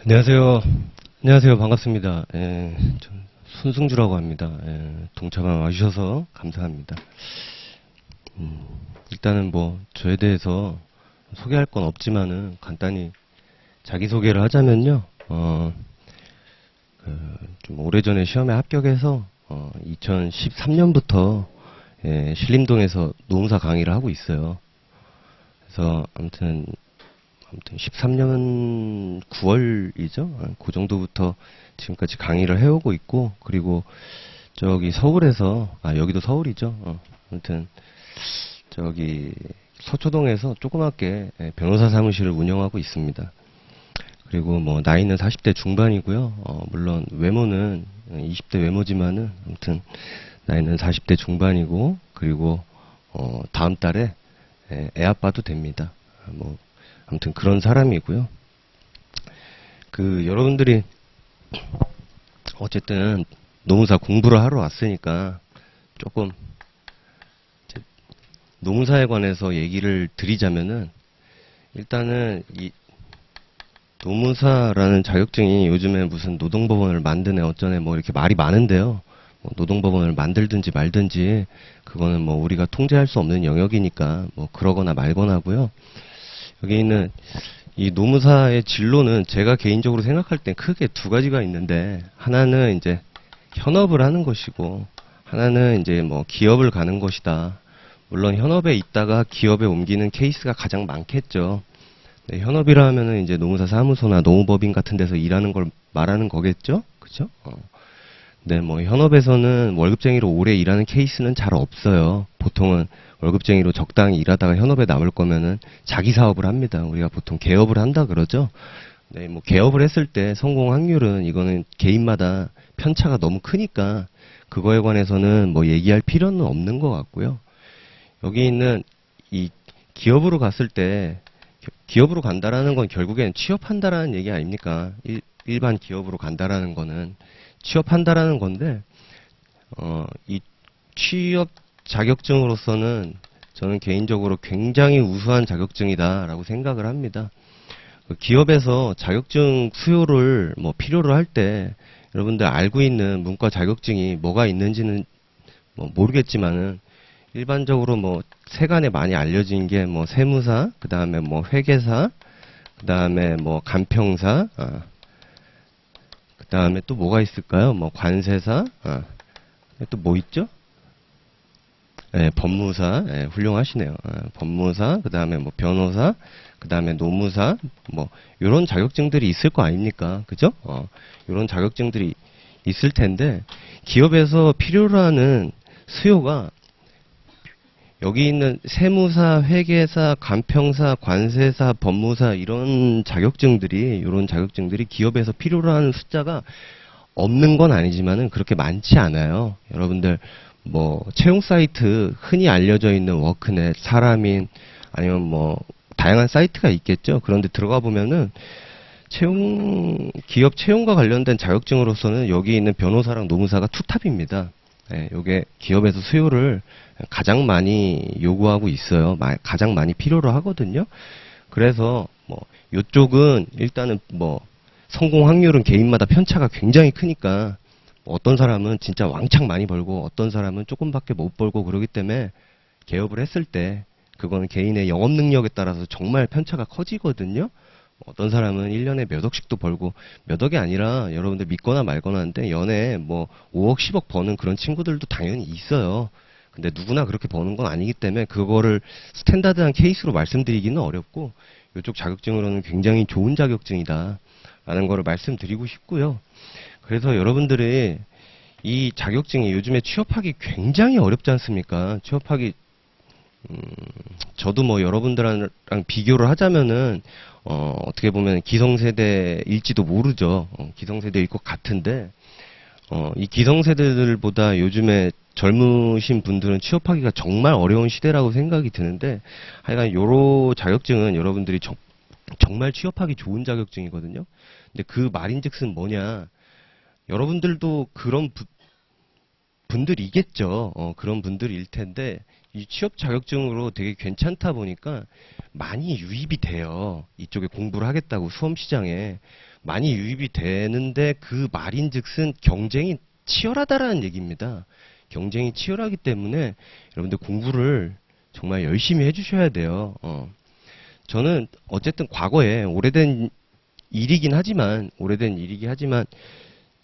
안녕하세요. 안녕하세요. 반갑습니다. 전 손승주라고 합니다. 동참을 와주셔서 감사합니다. 일단은 뭐 저에 대해서 소개할 건 없지만은 간단히 자기소개를 하자면요. 좀 오래전에 시험에 합격해서 2013년부터 신림동에서 노무사 강의를 하고 있어요. 그래서 아무튼 13년 9월이죠. 그 정도부터 지금까지 강의를 해오고 있고, 그리고 저기 서울에서, 여기도 서울이죠. 아무튼 저기 서초동에서 조그맣게 변호사 사무실을 운영하고 있습니다. 그리고 뭐 나이는 40대 중반이고요. 물론 외모는 20대 외모지만은 아무튼 나이는 40대 중반이고, 그리고 다음 달에 애 아빠도 됩니다. 뭐 아무튼 그런 사람이고요. 여러분들이 어쨌든 노무사 공부를 하러 왔으니까 조금 노무사에 관해서 얘기를 드리자면은, 일단은 이 노무사라는 자격증이 요즘에 무슨 노동법원을 만드네 어쩌네 뭐 이렇게 말이 많은데요. 뭐 노동법원을 만들든지 말든지 그거는 뭐 우리가 통제할 수 없는 영역이니까 뭐 그러거나 말거나고요. 여기 있는 이 노무사의 진로는 제가 개인적으로 생각할 땐 크게 두 가지가 있는데, 하나는 이제 현업을 하는 것이고, 하나는 이제 뭐 기업을 가는 것이다. 물론 현업에 있다가 기업에 옮기는 케이스가 가장 많겠죠. 네, 현업이라 하면은 이제 노무사 사무소나 노무법인 같은 데서 일하는 걸 말하는 거겠죠? 그죠? 네, 뭐 현업에서는 월급쟁이로 오래 일하는 케이스는 잘 없어요. 보통은 월급쟁이로 적당히 일하다가 현업에 남을 거면은 자기 사업을 합니다. 우리가 보통 개업을 한다 그러죠. 네, 뭐 개업을 했을 때 성공 확률은 이거는 개인마다 편차가 너무 크니까 그거에 관해서는 뭐 얘기할 필요는 없는 것 같고요. 여기 있는 이 기업으로 갔을 때, 기업으로 간다라는 건 결국엔 취업한다라는 얘기 아닙니까? 일반 기업으로 간다라는 거는 취업한다라는 건데, 이 취업 자격증으로서는 저는 개인적으로 굉장히 우수한 자격증이다라고 생각을 합니다. 기업에서 자격증 수요를 뭐 필요로 할 때 여러분들 알고 있는 문과 자격증이 뭐가 있는지는 뭐 모르겠지만은, 일반적으로 뭐 세간에 많이 알려진 게 뭐 세무사, 그 다음에 뭐 회계사, 그 다음에 뭐 간평사, 그 다음에 또 뭐가 있을까요? 뭐 관세사, 또 뭐 있죠? 법무사, 훌륭하시네요. 법무사, 그 다음에 뭐 변호사, 그 다음에 노무사, 뭐 요런 자격증들이 있을 거 아닙니까? 그죠? 요런 자격증들이 있을 텐데, 기업에서 필요로 하는 수요가 여기 있는 세무사, 회계사, 간평사, 관세사, 법무사 이런 자격증들이 기업에서 필요로 하는 숫자가 없는 건 아니지만은 그렇게 많지 않아요. 여러분들 뭐 채용 사이트 흔히 알려져 있는 워크넷, 사람인 아니면 뭐 다양한 사이트가 있겠죠. 그런데 들어가 보면은 기업 채용과 관련된 자격증으로서는 여기 있는 변호사랑 노무사가 투탑입니다. 요게 기업에서 수요를 가장 많이 요구하고 있어요. 가장 많이 필요로 하거든요. 그래서 뭐 요쪽은 일단은 뭐 성공 확률은 개인마다 편차가 굉장히 크니까, 어떤 사람은 진짜 왕창 많이 벌고 어떤 사람은 조금밖에 못 벌고 그러기 때문에 개업을 했을 때 그거는 개인의 영업 능력에 따라서 정말 편차가 커지거든요. 어떤 사람은 1년에 몇 억씩도 벌고, 몇 억이 아니라 여러분들 믿거나 말거나 하는데 연애에 뭐 5억 10억 버는 그런 친구들도 당연히 있어요. 근데 누구나 그렇게 버는 건 아니기 때문에 그거를 스탠다드한 케이스로 말씀드리기는 어렵고, 이쪽 자격증으로는 굉장히 좋은 자격증이다 라는 거를 말씀드리고 싶고요. 그래서 여러분들이 이 자격증이 요즘에 취업하기 굉장히 어렵지 않습니까? 저도 뭐 여러분들랑 비교를 하자면은 어떻게 보면 기성세대일지도 모르죠. 기성세대일 것 같은데, 이 기성세대들보다 요즘에 젊으신 분들은 취업하기가 정말 어려운 시대라고 생각이 드는데, 하여간 요런 자격증은 여러분들이 정말 취업하기 좋은 자격증이거든요. 근데 그 말인즉슨 뭐냐, 여러분들도 그런 분들이겠죠. 그런 분들일 텐데, 이 취업 자격증으로 되게 괜찮다 보니까 많이 유입이 돼요. 이쪽에 공부를 하겠다고 수험시장에. 많이 유입이 되는데 그 말인즉슨 경쟁이 치열하다라는 얘기입니다. 경쟁이 치열하기 때문에 여러분들 공부를 정말 열심히 해주셔야 돼요. 저는 어쨌든 과거에 오래된 일이긴 하지만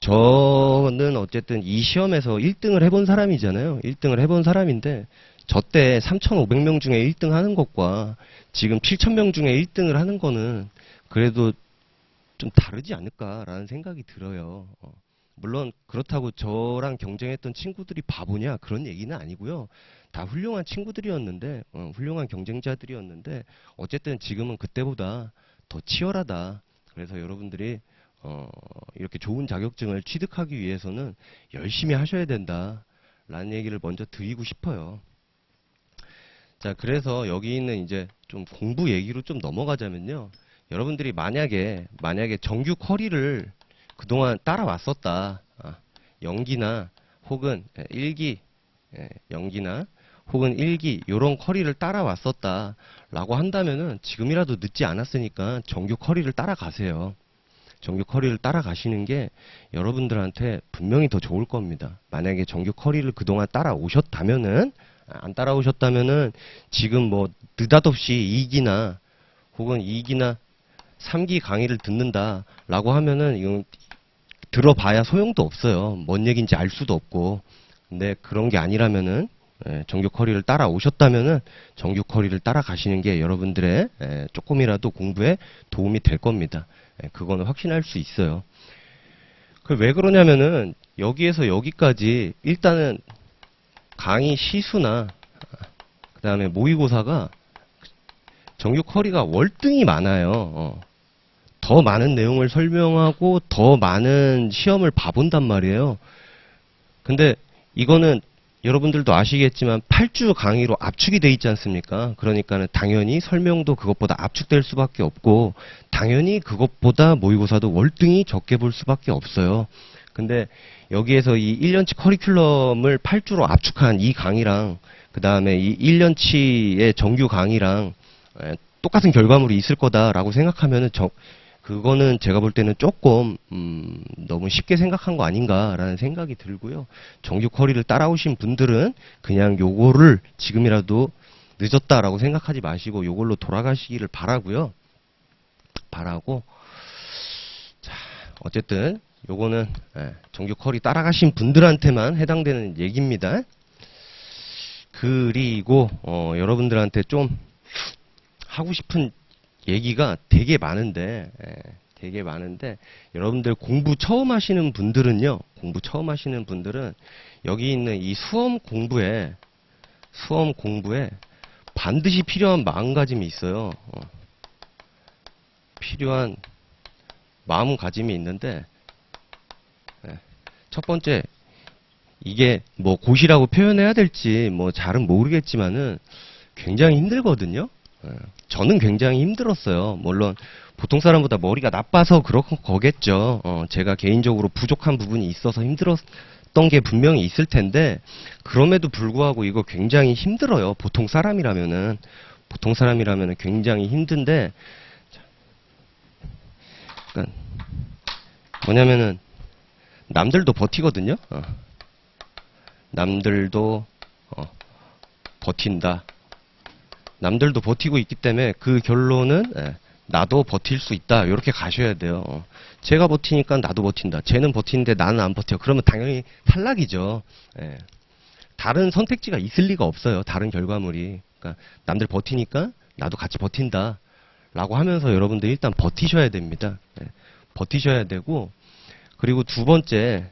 저는 어쨌든 이 시험에서 1등을 해본 사람이잖아요. 1등을 해본 사람인데 저 때 3,500명 중에 1등 하는 것과 지금 7,000명 중에 1등을 하는 거는 그래도 좀 다르지 않을까라는 생각이 들어요. 물론 그렇다고 저랑 경쟁했던 친구들이 바보냐 그런 얘기는 아니고요. 다 훌륭한 친구들이었는데 훌륭한 경쟁자들이었는데 어쨌든 지금은 그때보다 더 치열하다. 그래서 여러분들이 이렇게 좋은 자격증을 취득하기 위해서는 열심히 하셔야 된다라는 얘기를 먼저 드리고 싶어요. 자, 그래서 여기 있는 이제 좀 공부 얘기로 좀 넘어가자면요. 여러분들이 만약에 정규 쿼리를 그동안 따라왔었다. 연기나 혹은 일기, 연기나 혹은 일기 요런 쿼리를 따라왔었다라고 한다면은 지금이라도 늦지 않았으니까 정규 쿼리를 따라가세요. 정규 쿼리를 따라가시는 게 여러분들한테 분명히 더 좋을 겁니다. 만약에 정규 쿼리를 그동안 따라오셨다면은 안 따라오셨다면은 지금 뭐 느닷없이 2기나 혹은 2기나 3기 강의를 듣는다라고 하면은 이건 들어봐야 소용도 없어요. 뭔 얘기인지 알 수도 없고. 근데 그런 게 아니라면은 정규 쿼리를 따라오셨다면은 정규 쿼리를 따라가시는 게 여러분들의 조금이라도 공부에 도움이 될 겁니다. 그거는 확신할 수 있어요. 왜 그러냐면은 여기에서 여기까지 일단은 강의 시수나 그 다음에 모의고사가 정규 쿼리가 월등히 많아요. 더 많은 내용을 설명하고 더 많은 시험을 봐본단 말이에요. 근데 이거는 여러분들도 아시겠지만 8주 강의로 압축이 돼 있지 않습니까? 그러니까는 당연히 설명도 그것보다 압축될 수밖에 없고 당연히 그것보다 모의고사도 월등히 적게 볼 수밖에 없어요. 근데 여기에서 이 1년치 커리큘럼을 8주로 압축한 이 강의랑 그 다음에 이 1년치의 정규 강의랑 똑같은 결과물이 있을 거다라고 생각하면은 그거는 제가 볼 때는 조금 너무 쉽게 생각한 거 아닌가라는 생각이 들고요. 정규 쿼리를 따라오신 분들은 그냥 요거를 지금이라도 늦었다라고 생각하지 마시고 요걸로 돌아가시기를 바라고요. 자, 어쨌든 요거는 정규 쿼리 따라가신 분들한테만 해당되는 얘기입니다. 그리고 여러분들한테 좀 하고 싶은 얘기가 되게 많은데 여러분들 공부 처음 하시는 분들은요. 여기 있는 이 수험 공부에 반드시 필요한 마음가짐이 있어요. 필요한 마음가짐이 있는데 첫 번째 이게 뭐 고시라고 표현해야 될지 뭐 잘은 모르겠지만은 굉장히 힘들거든요. 저는 굉장히 힘들었어요. 물론 보통 사람보다 머리가 나빠서 그런 거겠죠. 제가 개인적으로 부족한 부분이 있어서 힘들었던 게 분명히 있을 텐데 그럼에도 불구하고 이거 굉장히 힘들어요. 보통 사람이라면은 굉장히 힘든데 그러니까 뭐냐면은 남들도 버티거든요. 남들도 버틴다. 남들도 버티고 있기 때문에 그 결론은 나도 버틸 수 있다. 이렇게 가셔야 돼요. 제가 버티니까 나도 버틴다. 쟤는 버티는데 나는 안 버텨. 그러면 당연히 탈락이죠. 다른 선택지가 있을 리가 없어요. 다른 결과물이. 그러니까 남들 버티니까 나도 같이 버틴다. 라고 하면서 여러분들 일단 버티셔야 됩니다. 버티셔야 되고 그리고 두 번째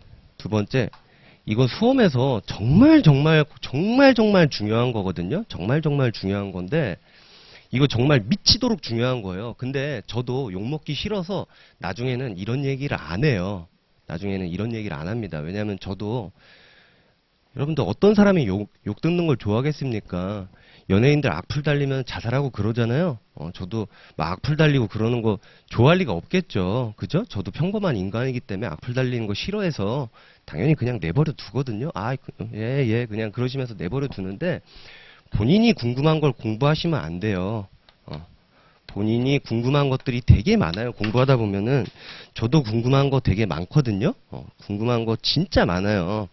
이건 수험에서 정말 중요한 거거든요. 정말 중요한 건데 이거 정말 미치도록 중요한 거예요. 근데 저도 욕먹기 싫어서 나중에는 이런 얘기를 안 해요. 나중에는 이런 얘기를 안 합니다. 왜냐하면 저도 여러분들 어떤 사람이 욕 듣는 걸 좋아하겠습니까? 연예인들 악플 달리면 자살하고 그러잖아요. 저도 막 악플 달리고 그러는 거 좋아할 리가 없겠죠. 그죠? 저도 평범한 인간이기 때문에 악플 달리는 거 싫어해서 당연히 그냥 내버려 두거든요. 그냥 그러시면서 내버려 두는데 본인이 궁금한 걸 공부하시면 안 돼요. 본인이 궁금한 것들이 되게 많아요. 공부하다 보면은 저도 궁금한 거 되게 많거든요. 궁금한 거 진짜 많아요.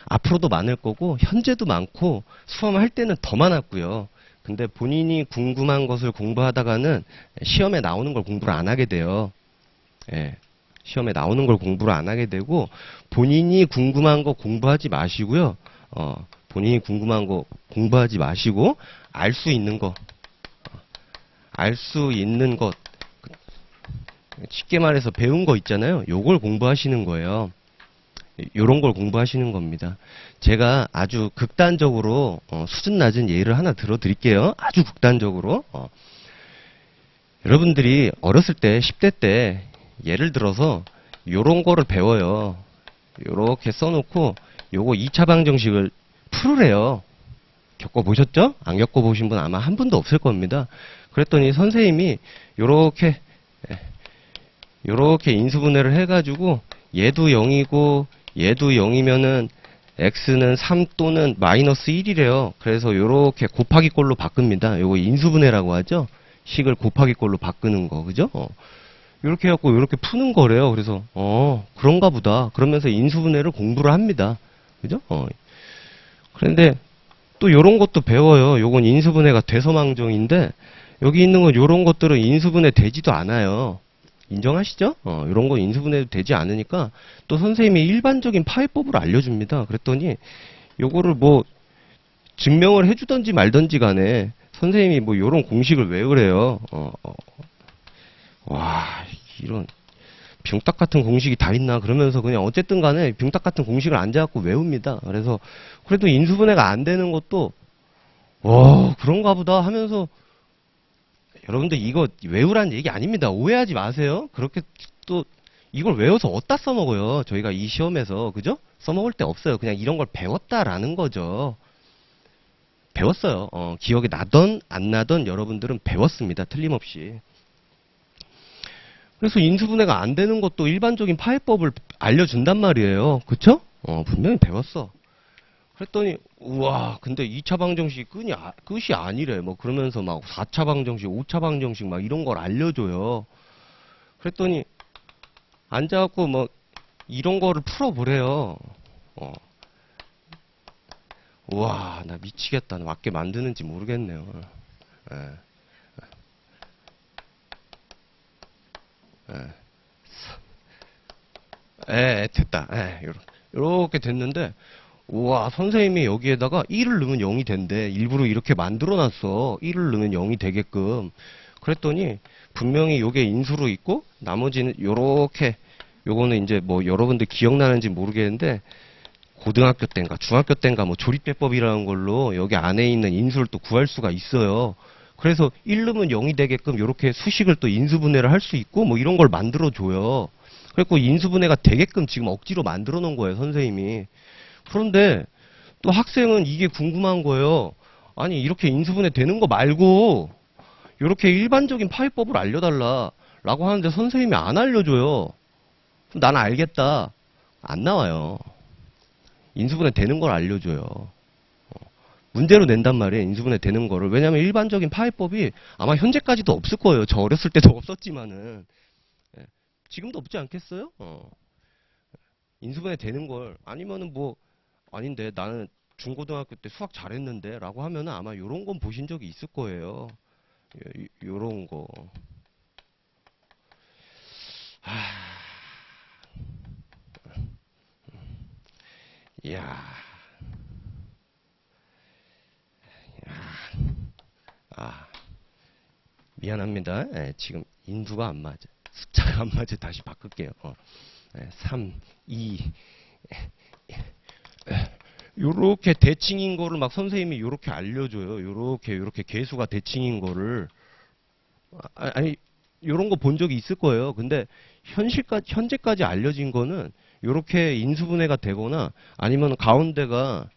앞으로도 많을 거고 현재도 많고 수험할 때는 더 많았고요. 근데 본인이 궁금한 것을 공부하다가는 시험에 나오는 걸 공부를 안 하게 돼요. 예. 시험에 나오는 걸 공부를 안 하게 되고 본인이 궁금한 거 공부하지 마시고요. 본인이 궁금한 거 공부하지 마시고 알 수 있는 거, 알 수 있는 것, 쉽게 말해서 배운 거 있잖아요. 요걸 공부하시는 거예요. 요런 걸 공부하시는 겁니다. 제가 아주 극단적으로 수준 낮은 예를 하나 들어드릴게요. 아주 극단적으로. 여러분들이 어렸을 때 10대 때 예를 들어서 요런 거를 배워요. 요렇게 써놓고 요거 2차 방정식을 풀으래요. 겪어보셨죠? 안 겪어보신 분 아마 한 분도 없을 겁니다. 그랬더니 선생님이 요렇게 인수분해를 해가지고 얘도 0이고 얘도 0이면은 x는 3 또는 마이너스 1이래요. 그래서 요렇게 곱하기 꼴로 바꿉니다. 요거 인수분해라고 하죠. 식을 곱하기 꼴로 바꾸는 거, 그죠? 요렇게 해갖고 요렇게 푸는 거래요. 그래서 그런가 보다. 그러면서 인수분해를 공부를 합니다. 그죠? 그런데 또 요런 것도 배워요. 요건 인수분해가 대서망정인데 여기 있는 건 요런 것들은 인수분해 되지도 않아요. 인정하시죠? 이런 건 인수분해도 되지 않으니까 또 선생님이 일반적인 파해법을 알려줍니다. 그랬더니 요거를 뭐 증명을 해주던지 말던지 간에 선생님이 뭐 요런 공식을 외우래요. 와, 이런 병딱 같은 공식이 다 있나 그러면서 그냥 어쨌든 간에 병딱 같은 공식을 앉아갖고 외웁니다. 그래서 그래도 인수분해가 안 되는 것도 그런가 보다 하면서 여러분들 이거 외우라는 얘기 아닙니다. 오해하지 마세요. 그렇게 또 이걸 외워서 어디다 써먹어요. 저희가 이 시험에서 그죠? 써먹을 데 없어요. 그냥 이런 걸 배웠다라는 거죠. 배웠어요. 기억이 나던 안 나던 여러분들은 배웠습니다. 틀림없이. 그래서 인수분해가 안 되는 것도 일반적인 파해법을 알려준단 말이에요. 그쵸? 분명히 배웠어. 그랬더니 우와 근데 2차 방정식 끝이 아니래. 뭐 그러면서 막 4차 방정식 5차 방정식 막 이런 걸 알려줘요. 그랬더니 앉아갖고 뭐 이런 거를 풀어보래요. 우와 나 미치겠다. 맞게 만드는지 모르겠네요. 됐다. 요렇게 됐는데 우와 선생님이 여기에다가 1을 넣으면 0이 된대. 일부러 이렇게 만들어놨어. 1을 넣으면 0이 되게끔. 그랬더니 분명히 요게 인수로 있고 나머지는 요렇게 요거는 이제 뭐 여러분들 기억나는지 모르겠는데 고등학교 때인가 중학교 때인가 뭐 조립대법이라는 걸로 여기 안에 있는 인수를 또 구할 수가 있어요. 그래서 1 넣으면 0이 되게끔 요렇게 수식을 또 인수분해를 할 수 있고 뭐 이런 걸 만들어 줘요. 그래서 인수분해가 되게끔 지금 억지로 만들어 놓은 거예요 선생님이. 그런데 또 학생은 이게 궁금한 거예요. 아니 이렇게 인수분해 되는 거 말고 이렇게 일반적인 파해법을 알려달라 라고 하는데 선생님이 안 알려줘요. 그럼 나는 알겠다. 안 나와요. 인수분해 되는 걸 알려줘요. 문제로 낸단 말이에요. 인수분해 되는 거를. 왜냐하면 일반적인 파해법이 아마 현재까지도 없을 거예요. 저 어렸을 때도 없었지만은 지금도 없지 않겠어요? 인수분해 되는 걸 아니면은 뭐 아닌데 나는 중고등학교 때 수학 잘했는데 라고 하면은 아마 요런 건 보신 적이 있을 거예요. 요런 거. 이야. 미안합니다. 지금 인수가 안 맞아. 숫자가 안 맞아. 다시 바꿀게요. 3, 2. 요렇게 대칭인 거를 막 선생님이 요렇게 알려줘요. 요렇게 개수가 대칭인 거를. 아니, 요런 거 본 적이 있을 거예요. 근데 현재까지 알려진 거는 요렇게 인수분해가 되거나 아니면 가운데가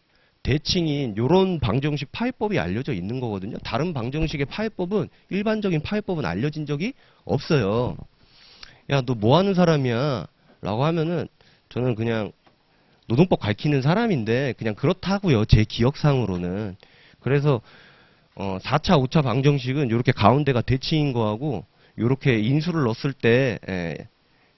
대칭인 요런 방정식 파해법이 알려져 있는 거거든요. 다른 방정식의 파해법은 일반적인 파해법은 알려진 적이 없어요. 야, 너 뭐 하는 사람이야? 라고 하면은 저는 그냥 노동법 가르치는 사람인데 그냥 그렇다고요. 제 기억상으로는. 그래서 4차, 5차 방정식은 이렇게 가운데가 대칭인 거하고 이렇게 인수를 넣었을 때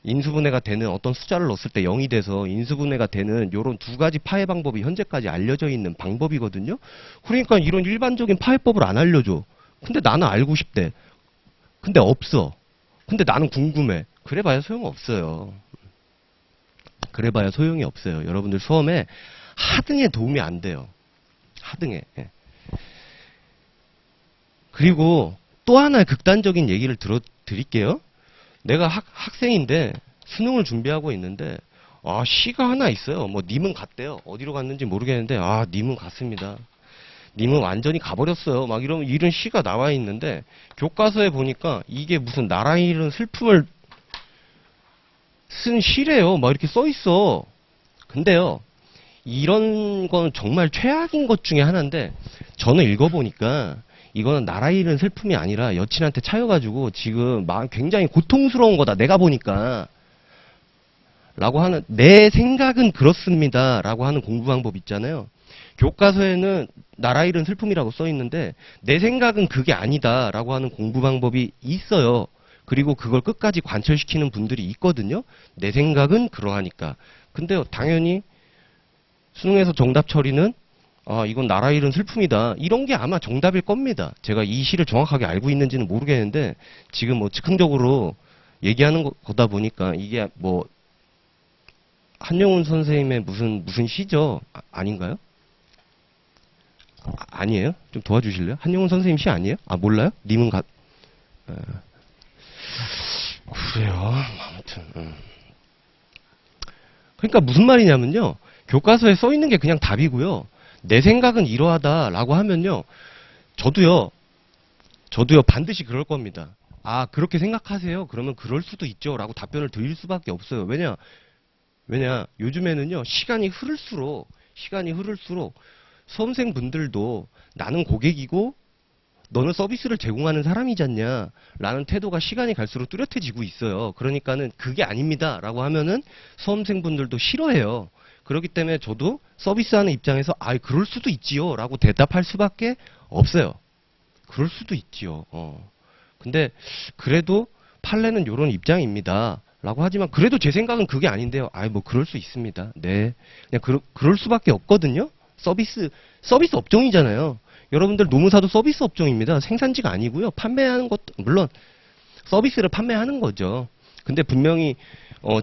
인수분해가 되는 어떤 숫자를 넣었을 때 0이 돼서 인수분해가 되는 이런 두 가지 파해 방법이 현재까지 알려져 있는 방법이거든요. 그러니까 이런 일반적인 파해법을 안 알려줘. 근데 나는 알고 싶대. 근데 없어. 근데 나는 궁금해. 그래봐야 소용없어요. 그래봐야 소용이 없어요. 여러분들 수험에 하등에 도움이 안 돼요. 하등에. 그리고 또 하나의 극단적인 얘기를 드릴게요. 내가 학생인데 수능을 준비하고 있는데 시가 하나 있어요. 뭐 님은 갔대요. 어디로 갔는지 모르겠는데 님은 갔습니다. 님은 완전히 가버렸어요. 막 이런 시가 나와 있는데 교과서에 보니까 이게 무슨 나라 잃은 슬픔을 쓴 시래요. 막 이렇게 써 있어. 근데요. 이런 건 정말 최악인 것 중에 하나인데 저는 읽어보니까 이거는 나라 잃은 슬픔이 아니라 여친한테 차여가지고 지금 굉장히 고통스러운 거다. 내가 보니까 라고 하는 내 생각은 그렇습니다. 라고 하는 공부 방법 있잖아요. 교과서에는 나라 잃은 슬픔이라고 써 있는데 내 생각은 그게 아니다. 라고 하는 공부 방법이 있어요. 그리고 그걸 끝까지 관철시키는 분들이 있거든요. 내 생각은 그러하니까. 근데 당연히 수능에서 정답 처리는 이건 나라 잃은 슬픔이다. 이런 게 아마 정답일 겁니다. 제가 이 시를 정확하게 알고 있는지는 모르겠는데 지금 뭐 즉흥적으로 얘기하는 거다 보니까 이게 뭐 한영훈 선생님의 무슨 시죠? 아닌가요? 아니에요? 좀 도와주실래요? 한영훈 선생님 시 아니에요? 몰라요? 님은 그래요. 아무튼 그러니까 무슨 말이냐면요. 교과서에 써 있는 게 그냥 답이고요. 내 생각은 이러하다라고 하면요. 저도요 반드시 그럴 겁니다. 그렇게 생각하세요? 그러면 그럴 수도 있죠. 라고 답변을 드릴 수밖에 없어요. 왜냐 요즘에는요. 시간이 흐를수록 수험생분들도 나는 고객이고 너는 서비스를 제공하는 사람이잖냐 라는 태도가 시간이 갈수록 뚜렷해지고 있어요. 그러니까는 그게 아닙니다 라고 하면은 수험생분들도 싫어해요. 그렇기 때문에 저도 서비스하는 입장에서 그럴 수도 있지요 라고 대답할 수밖에 없어요. 그럴 수도 있지요. 근데 그래도 판례는 이런 입장입니다 라고 하지만 그래도 제 생각은 그게 아닌데요. 뭐 그럴 수 있습니다. 네, 그냥 그럴 수밖에 없거든요. 서비스 업종이잖아요. 여러분들 노무사도 서비스 업종입니다. 생산지가 아니고요. 판매하는 것도 물론 서비스를 판매하는 거죠. 근데 분명히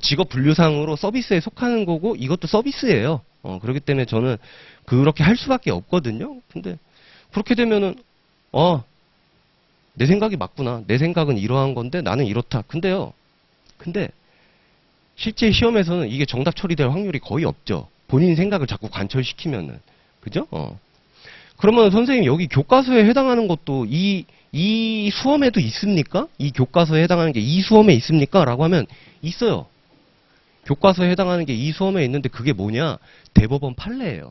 직업 분류상으로 서비스에 속하는 거고 이것도 서비스예요. 그렇기 때문에 저는 그렇게 할 수밖에 없거든요. 근데 그렇게 되면은 내 생각이 맞구나. 내 생각은 이러한 건데 나는 이렇다. 근데 실제 시험에서는 이게 정답 처리될 확률이 거의 없죠. 본인 생각을 자꾸 관철시키면은. 그죠? 그러면 선생님 여기 교과서에 해당하는 것도 이 수험에도 있습니까? 이 교과서에 해당하는 게 이 수험에 있습니까? 라고 하면 있어요. 교과서에 해당하는 게 이 수험에 있는데 그게 뭐냐? 대법원 판례예요.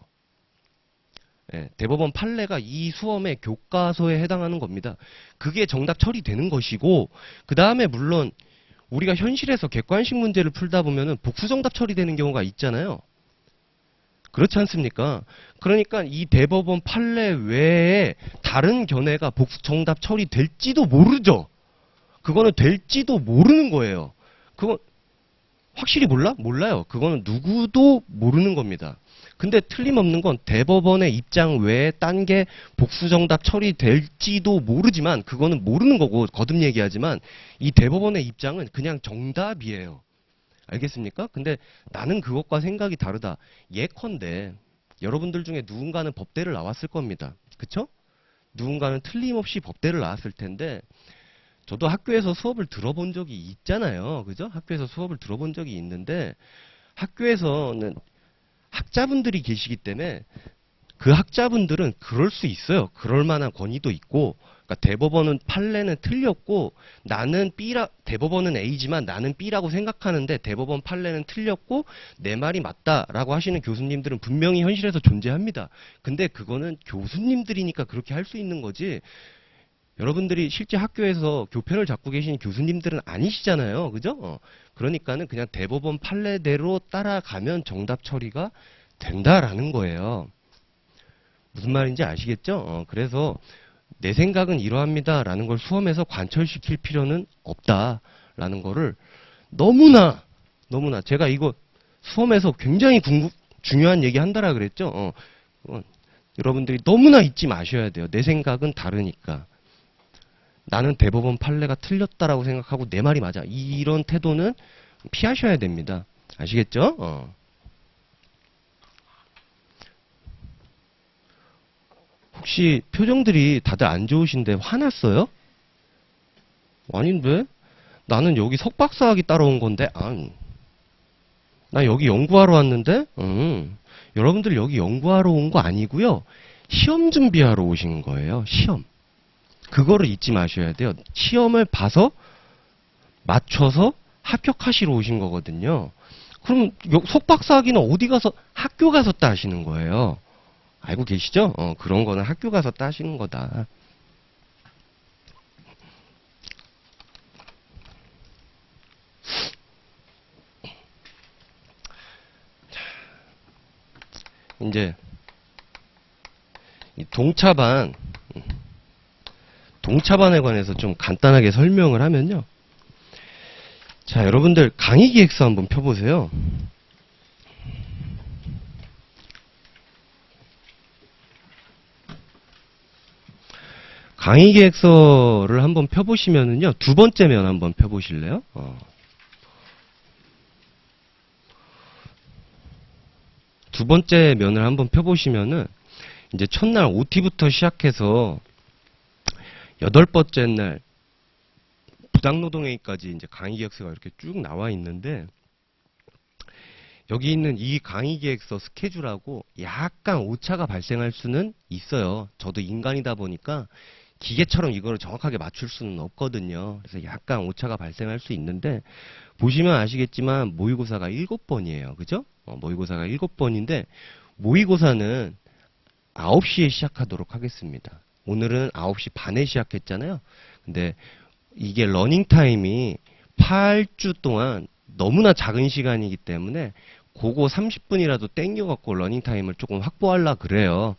대법원 판례가 이 수험의 교과서에 해당하는 겁니다. 그게 정답 처리되는 것이고 그 다음에 물론 우리가 현실에서 객관식 문제를 풀다 보면은 복수 정답 처리되는 경우가 있잖아요. 그렇지 않습니까? 그러니까 이 대법원 판례 외에 다른 견해가 복수 정답 처리될지도 모르죠. 그거는 될지도 모르는 거예요. 그건 확실히 몰라요. 그거는 누구도 모르는 겁니다. 근데 틀림없는 건 대법원의 입장 외에 딴 게 복수 정답 처리될지도 모르지만 그거는 모르는 거고 거듭 얘기하지만 이 대법원의 입장은 그냥 정답이에요. 알겠습니까? 근데 나는 그것과 생각이 다르다. 예컨대 여러분들 중에 누군가는 법대를 나왔을 겁니다. 그쵸? 누군가는 틀림없이 법대를 나왔을 텐데 저도 학교에서 수업을 들어본 적이 있잖아요. 그죠? 학교에서 수업을 들어본 적이 있는데 학교에서는 학자분들이 계시기 때문에 그 학자분들은 그럴 수 있어요. 그럴 만한 권위도 있고 그러니까 대법원은 판례는 틀렸고 나는 대법원은 A지만 나는 B라고 생각하는데 대법원 판례는 틀렸고 내 말이 맞다라고 하시는 교수님들은 분명히 현실에서 존재합니다. 근데 그거는 교수님들이니까 그렇게 할 수 있는 거지 여러분들이 실제 학교에서 교편을 잡고 계신 교수님들은 아니시잖아요. 그죠? 그러니까는 그냥 대법원 판례대로 따라가면 정답 처리가 된다라는 거예요. 무슨 말인지 아시겠죠? 그래서 내 생각은 이러합니다 라는 걸 수험에서 관철시킬 필요는 없다라는 거를 너무나 제가 이거 수험에서 굉장히 중요한 얘기 한다라 그랬죠. 여러분들이 너무나 잊지 마셔야 돼요. 내 생각은 다르니까. 나는 대법원 판례가 틀렸다라고 생각하고 내 말이 맞아. 이런 태도는 피하셔야 됩니다. 아시겠죠? 혹시 표정들이 다들 안 좋으신데 화났어요? 아닌데? 나는 여기 석박사학위 따러 온 건데, 나 여기 연구하러 왔는데, 여러분들 여기 연구하러 온 거 아니고요. 시험 준비하러 오신 거예요. 시험. 그거를 잊지 마셔야 돼요. 시험을 봐서 맞춰서 합격하시러 오신 거거든요. 그럼 석박사학위는 어디 가서 학교 가서 따시는 거예요. 알고 계시죠? 그런 거는 학교 가서 따시는 거다. 이제 이 동차반에 관해서 좀 간단하게 설명을 하면요. 자, 여러분들 강의 기획서 한번 펴보세요. 강의 기획서를 한번 펴보시면은요, 두 번째 면 한번 펴보실래요? 두 번째 면을 한번 펴보시면은, 이제 첫날 OT부터 시작해서, 여덟 번째 날, 부당노동회의까지 이제 강의 기획서가 이렇게 쭉 나와 있는데, 여기 있는 이 강의 기획서 스케줄하고 약간 오차가 발생할 수는 있어요. 저도 인간이다 보니까, 기계처럼 이거를 정확하게 맞출 수는 없거든요. 그래서 약간 오차가 발생할 수 있는데 보시면 아시겠지만 모의고사가 7번이에요. 그죠? 모의고사가 7번인데 모의고사는 9시에 시작하도록 하겠습니다. 오늘은 9시 반에 시작했잖아요. 근데 이게 러닝타임이 8주 동안 너무나 작은 시간이기 때문에 그거 30분이라도 땡겨갖고 러닝타임을 조금 확보하려고 그래요.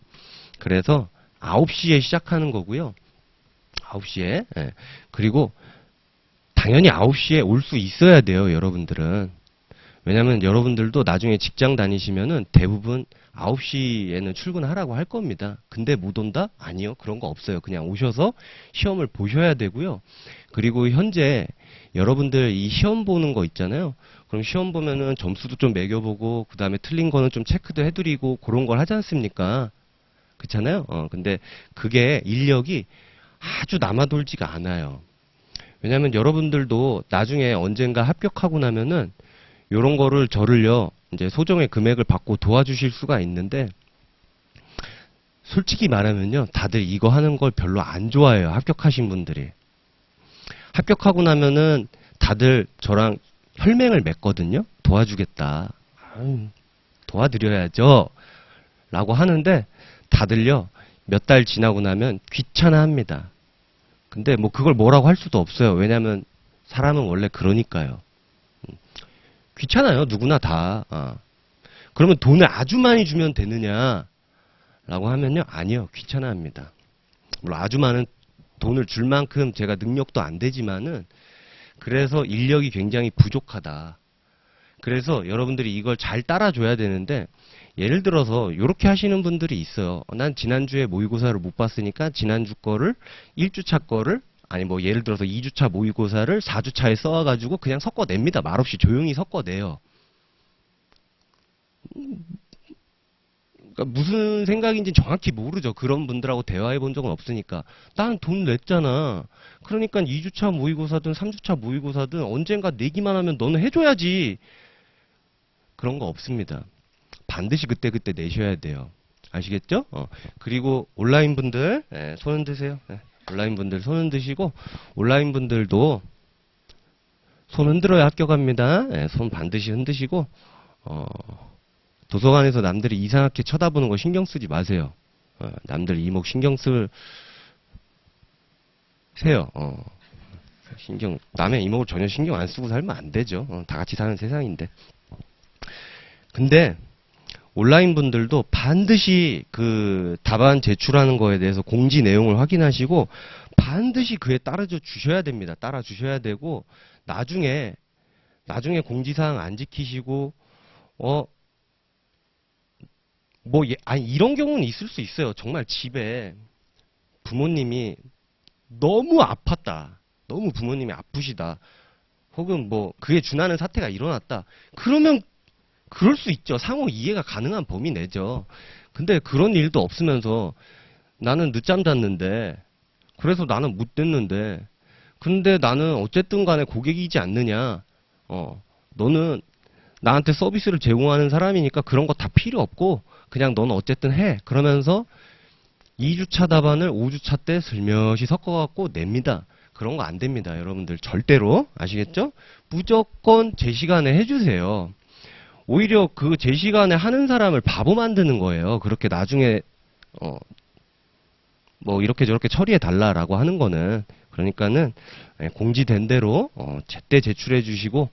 그래서 9시에 시작하는 거고요. 9시에. 예. 그리고 당연히 9시에 올 수 있어야 돼요, 여러분들은. 왜냐면 여러분들도 나중에 직장 다니시면은 대부분 9시에는 출근하라고 할 겁니다. 근데 못 온다? 아니요. 그런 거 없어요. 그냥 오셔서 시험을 보셔야 되고요. 그리고 현재 여러분들 이 시험 보는 거 있잖아요. 그럼 시험 보면은 점수도 좀 매겨보고 그 다음에 틀린 거는 좀 체크도 해드리고 그런 걸 하지 않습니까? 그렇잖아요. 근데 그게 인력이 아주 남아돌지가 않아요. 왜냐하면 여러분들도 나중에 언젠가 합격하고 나면은 요런 거를 저를요 이제 소정의 금액을 받고 도와주실 수가 있는데 솔직히 말하면요 다들 이거 하는 걸 별로 안 좋아해요. 합격하신 분들이 합격하고 나면은 다들 저랑 혈맹을 맺거든요. 도와주겠다. 도와드려야죠 라고 하는데 다들요 몇 달 지나고 나면 귀찮아합니다. 근데 뭐 그걸 뭐라고 할 수도 없어요. 왜냐면 사람은 원래 그러니까요. 귀찮아요. 누구나 다. 그러면 돈을 아주 많이 주면 되느냐 라고 하면요. 아니요. 귀찮아합니다. 물론 아주 많은 돈을 줄 만큼 제가 능력도 안 되지만은 그래서 인력이 굉장히 부족하다. 그래서 여러분들이 이걸 잘 따라줘야 되는데 예를 들어서 이렇게 하시는 분들이 있어요. 난 지난주에 모의고사를 못 봤으니까 지난주 거를 1주차 거를 아니 뭐 예를 들어서 2주차 모의고사를 4주차에 써와가지고 그냥 섞어냅니다. 말없이 조용히 섞어내요. 그러니까 무슨 생각인지 정확히 모르죠. 그런 분들하고 대화해 본 적은 없으니까. 난 돈 냈잖아. 그러니까 2주차 모의고사든 3주차 모의고사든 언젠가 내기만 하면 너는 해줘야지. 그런 거 없습니다. 반드시 그때그때 내셔야 돼요. 아시겠죠? 그리고 온라인 분들 손 흔드세요. 온라인 분들 손 흔드시고 온라인 분들도 손 흔들어야 합격합니다. 손 반드시 흔드시고 도서관에서 남들이 이상하게 쳐다보는 거 신경 쓰지 마세요. 남들 이목 신경 쓰세요. 남의 이목을 전혀 신경 안 쓰고 살면 안 되죠. 다 같이 사는 세상인데. 근데 온라인 분들도 반드시 그 답안 제출하는 거에 대해서 공지 내용을 확인하시고 반드시 그에 따라줘 주셔야 됩니다. 따라 주셔야 되고 나중에 공지사항 안 지키시고 아니 이런 경우는 있을 수 있어요. 정말 집에 부모님이 너무 아팠다. 너무 부모님이 아프시다. 혹은 뭐 그에 준하는 사태가 일어났다. 그러면 그럴 수 있죠. 상호 이해가 가능한 범위 내죠. 근데 그런 일도 없으면서 나는 늦잠 잤는데 그래서 나는 못 냈는데 근데 나는 어쨌든 간에 고객이지 않느냐. 너는 나한테 서비스를 제공하는 사람이니까 그런 거 다 필요 없고 그냥 너는 어쨌든 해. 그러면서 2주차 답안을 5주차 때 슬며시 섞어갖고 냅니다. 그런 거 안 됩니다. 여러분들 절대로. 아시겠죠? 무조건 제 시간에 해주세요. 오히려 그 제 시간에 하는 사람을 바보 만드는 거예요. 그렇게 나중에 뭐 이렇게 저렇게 처리해 달라라고 하는 거는. 그러니까는 공지된 대로 제때 제출해 주시고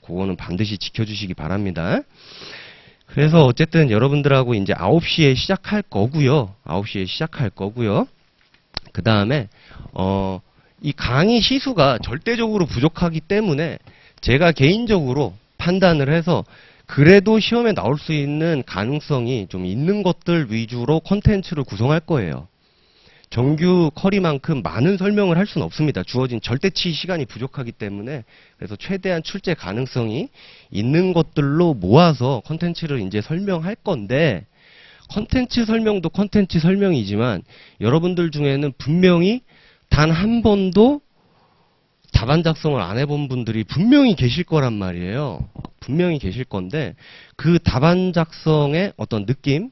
그거는 반드시 지켜주시기 바랍니다. 그래서 어쨌든 여러분들하고 이제 9시에 시작할 거고요. 9시에 시작할 거고요. 그 다음에 이 강의 시수가 절대적으로 부족하기 때문에 제가 개인적으로 판단을 해서 그래도 시험에 나올 수 있는 가능성이 좀 있는 것들 위주로 콘텐츠를 구성할 거예요. 정규 커리만큼 많은 설명을 할 수는 없습니다. 주어진 절대치 시간이 부족하기 때문에. 그래서 최대한 출제 가능성이 있는 것들로 모아서 콘텐츠를 이제 설명할 건데, 콘텐츠 설명도 콘텐츠 설명이지만 여러분들 중에는 분명히 단 한 번도 답안 작성을 안 해본 분들이 분명히 계실 거란 말이에요. 분명히 계실 건데 그 답안 작성의 어떤 느낌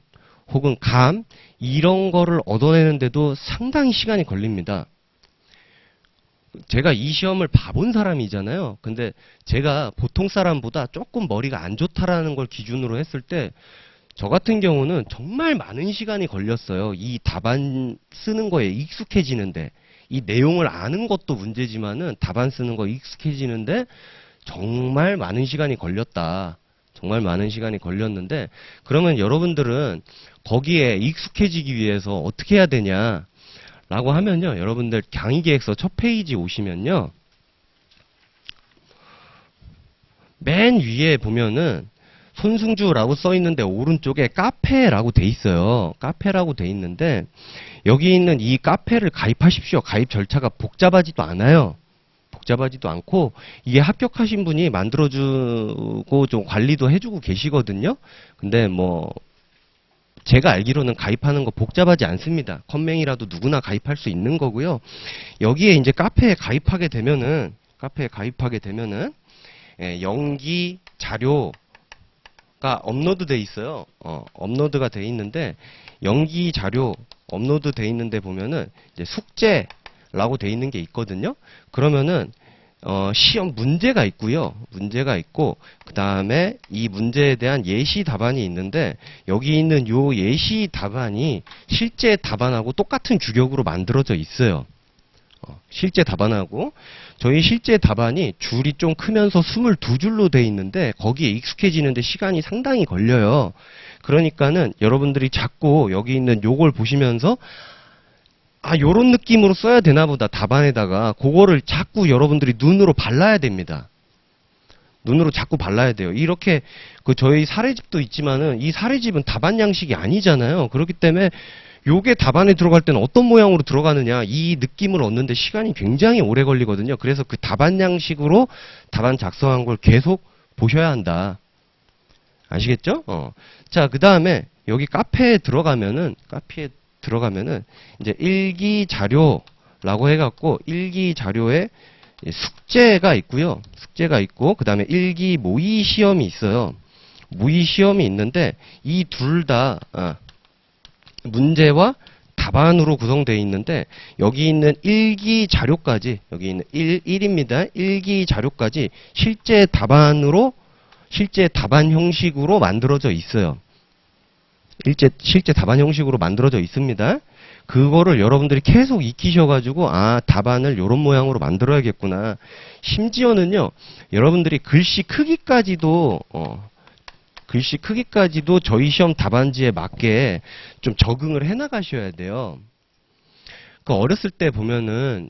혹은 감 이런 거를 얻어내는데도 상당히 시간이 걸립니다. 제가 이 시험을 봐본 사람이잖아요. 근데 제가 보통 사람보다 조금 머리가 안 좋다라는 걸 기준으로 했을 때 저 같은 경우는 정말 많은 시간이 걸렸어요. 이 답안 쓰는 거에 익숙해지는데. 이 내용을 아는 것도 문제지만은 답안 쓰는 거 익숙해지는데 정말 많은 시간이 걸렸다. 정말 많은 시간이 걸렸는데 그러면 여러분들은 거기에 익숙해지기 위해서 어떻게 해야 되냐 라고 하면요. 여러분들 강의계획서 첫 페이지 오시면요. 맨 위에 보면은 손승주라고 써 있는데 오른쪽에 카페라고 돼 있어요. 카페라고 돼 있는데 여기 있는 이 카페를 가입하십시오. 가입 절차가 복잡하지도 않아요. 복잡하지도 않고 이게 합격하신 분이 만들어주고 좀 관리도 해주고 계시거든요. 근데 뭐 제가 알기로는 가입하는 거 복잡하지 않습니다. 컴맹이라도 누구나 가입할 수 있는 거고요. 여기에 이제 카페에 가입하게 되면은 연기 자료가 업로드 돼 있어요. 업로드가 돼 있는데 연기 자료 업로드 돼 있는데 보면은 이제 숙제라고 돼 있는 게 있거든요. 그러면은 시험 문제가 있고요. 문제가 있고 그 다음에 이 문제에 대한 예시 답안이 있는데 여기 있는 요 예시 답안이 실제 답안하고 똑같은 규격으로 만들어져 있어요. 실제 답안하고 저희 실제 답안이 줄이 좀 크면서 22줄로 돼 있는데 거기에 익숙해지는데 시간이 상당히 걸려요. 그러니까는 여러분들이 자꾸 여기 있는 요걸 보시면서 요런 느낌으로 써야 되나 보다 답안에다가 그거를 자꾸 여러분들이 눈으로 발라야 됩니다. 눈으로 자꾸 발라야 돼요. 이렇게 저희 사례집도 있지만은 이 사례집은 답안 양식이 아니잖아요. 그렇기 때문에 요게 답안에 들어갈 때는 어떤 모양으로 들어가느냐 이 느낌을 얻는데 시간이 굉장히 오래 걸리거든요. 그래서 그 답안 양식으로 답안 작성한 걸 계속 보셔야 한다. 아시겠죠? 자, 그 다음에 여기 카페에 들어가면은 이제 일기 자료라고 해갖고 일기 자료에 숙제가 있고요. 숙제가 있고 그 다음에 일기 모의 시험이 있어요. 모의 시험이 있는데 이 둘 다 문제와 답안으로 구성되어 있는데 여기 있는 일기 자료까지 여기 있는 1입니다. 일기 자료까지 실제 답안 형식으로 만들어져 있어요. 실제 답안 형식으로 만들어져 있습니다. 그거를 여러분들이 계속 익히셔가지고 답안을 이런 모양으로 만들어야겠구나. 심지어는요 여러분들이 글씨 크기까지도 글씨 크기까지도 저희 시험 답안지에 맞게 좀 적응을 해 나가셔야 돼요. 그 어렸을 때 보면은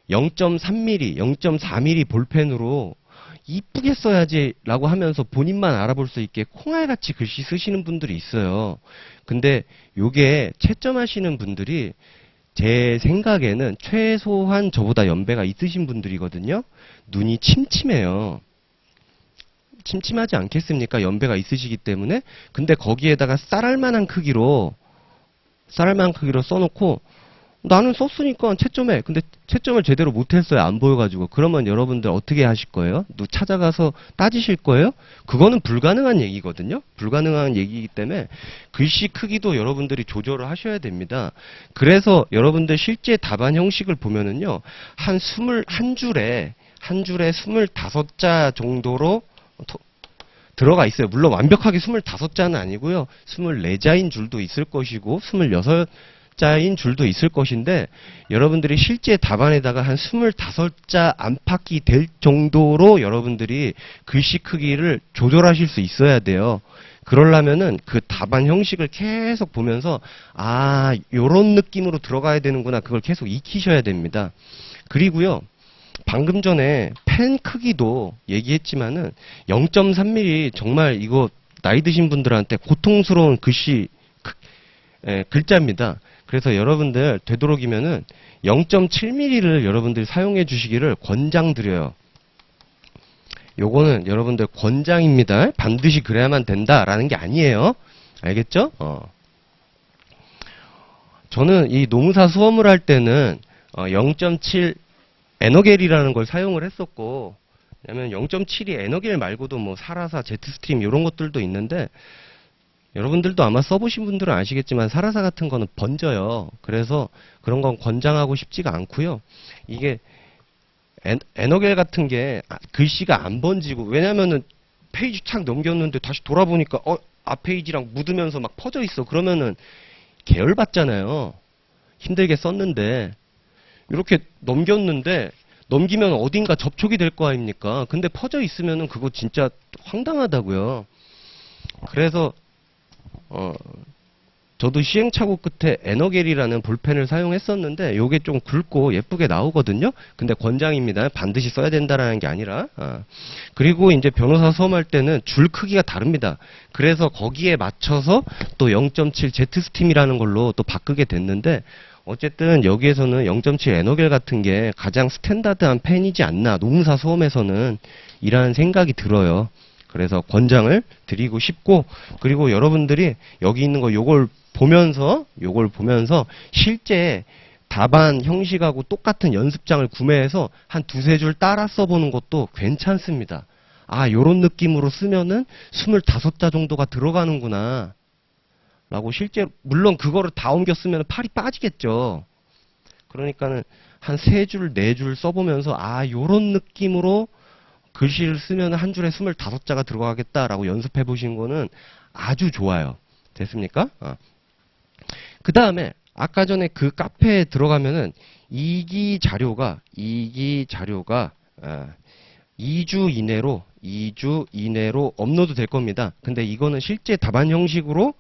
0.3mm, 0.4mm 볼펜으로 이쁘게 써야지 라고 하면서 본인만 알아볼 수 있게 콩알같이 글씨 쓰시는 분들이 있어요. 근데 요게 채점하시는 분들이 제 생각에는 최소한 저보다 연배가 있으신 분들이거든요. 눈이 침침해요. 침침하지 않겠습니까? 연배가 있으시기 때문에. 근데 거기에다가 쌀알만한 크기로 써놓고 나는 썼으니까 채점해. 근데 채점을 제대로 못했어요. 안 보여가지고. 그러면 여러분들 어떻게 하실 거예요? 찾아가서 따지실 거예요? 그거는 불가능한 얘기거든요. 불가능한 얘기이기 때문에 글씨 크기도 여러분들이 조절을 하셔야 됩니다. 그래서 여러분들 실제 답안 형식을 보면은요. 한 줄에 25자 정도로 들어가 있어요. 물론 완벽하게 25자는 아니고요. 24자인 줄도 있을 것이고 26자인 줄도 있을 것인데 여러분들이 실제 답안에다가 한 25자 안팎이 될 정도로 여러분들이 글씨 크기를 조절하실 수 있어야 돼요. 그러려면은 그 답안 형식을 계속 보면서 아, 요런 느낌으로 들어가야 되는구나. 그걸 계속 익히셔야 됩니다. 그리고요. 방금 전에 펜 크기도 얘기했지만은 0.3mm 정말 이거 나이 드신 분들한테 고통스러운 글자입니다. 그래서 여러분들 되도록이면은 0.7mm를 여러분들이 사용해 주시기를 권장드려요. 요거는 여러분들 권장입니다. 반드시 그래야만 된다라는 게 아니에요. 알겠죠? 저는 이 노무사 수험을 할 때는 0.7 에너겔이라는 걸 사용을 했었고, 왜냐면 0.7이 에너겔 말고도 뭐 사라사, 제트스트림 이런 것들도 있는데 여러분들도 아마 써보신 분들은 아시겠지만 사라사 같은 거는 번져요. 그래서 그런 건 권장하고 싶지가 않고요. 이게 에너겔 같은 게 글씨가 안 번지고, 왜냐면은 페이지 착 넘겼는데 다시 돌아보니까 앞 페이지랑 묻으면서 막 퍼져 있어. 그러면은 계열받잖아요. 힘들게 썼는데. 이렇게 넘기면 어딘가 접촉이 될 거 아닙니까? 근데 퍼져 있으면은 그거 진짜 황당하다고요. 그래서 저도 시행착오 끝에 에너겔이라는 볼펜을 사용했었는데 요게 좀 굵고 예쁘게 나오거든요. 근데 권장입니다. 반드시 써야 된다라는 게 아니라. 그리고 이제 변호사 수험할 때는 줄 크기가 다릅니다. 그래서 거기에 맞춰서 또 0.7 제트스팀이라는 걸로 또 바꾸게 됐는데 어쨌든 여기에서는 0.7 에너겔 같은 게 가장 스탠다드한 펜이지 않나, 노무사 수험에서는 이라는 생각이 들어요. 그래서 권장을 드리고 싶고, 그리고 여러분들이 여기 있는 거 요걸 보면서 실제 답안 형식하고 똑같은 연습장을 구매해서 한 두세 줄 따라 써보는 것도 괜찮습니다. 아, 요런 느낌으로 쓰면은 25자 정도가 들어가는구나 라고 실제로, 물론 그거를 다 옮겨 쓰면 팔이 빠지겠죠. 그러니까는 한 3줄, 4줄 써보면서 아, 요런 느낌으로 글씨를 쓰면 한 줄에 25자가 들어가겠다라고 연습해 보시는 거는 아주 좋아요. 됐습니까? 그 다음에 아까 전에 그 카페에 들어가면은 2기 자료가 2주 이내로 업로드 될 겁니다. 근데 이거는 실제 답안 형식으로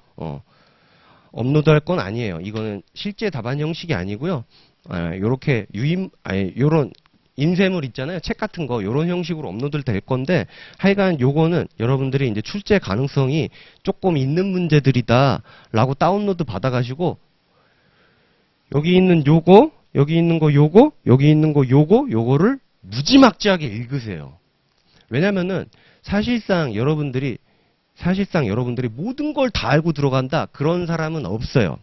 업로드 할 건 아니에요. 이거는 실제 답안 형식이 아니고요. 요렇게 요런 인쇄물 있잖아요. 책 같은 거 요런 형식으로 업로드 될 건데 하여간 요거는 여러분들이 이제 출제 가능성이 조금 있는 문제들이다 라고 다운로드 받아 가지고 여기 있는 요거, 여기 있는 거 요거, 여기 있는 거 요거를 무지막지하게 읽으세요. 왜냐면은 사실상 여러분들이 모든 걸 다 알고 들어간다. 그런 사람은 없어요.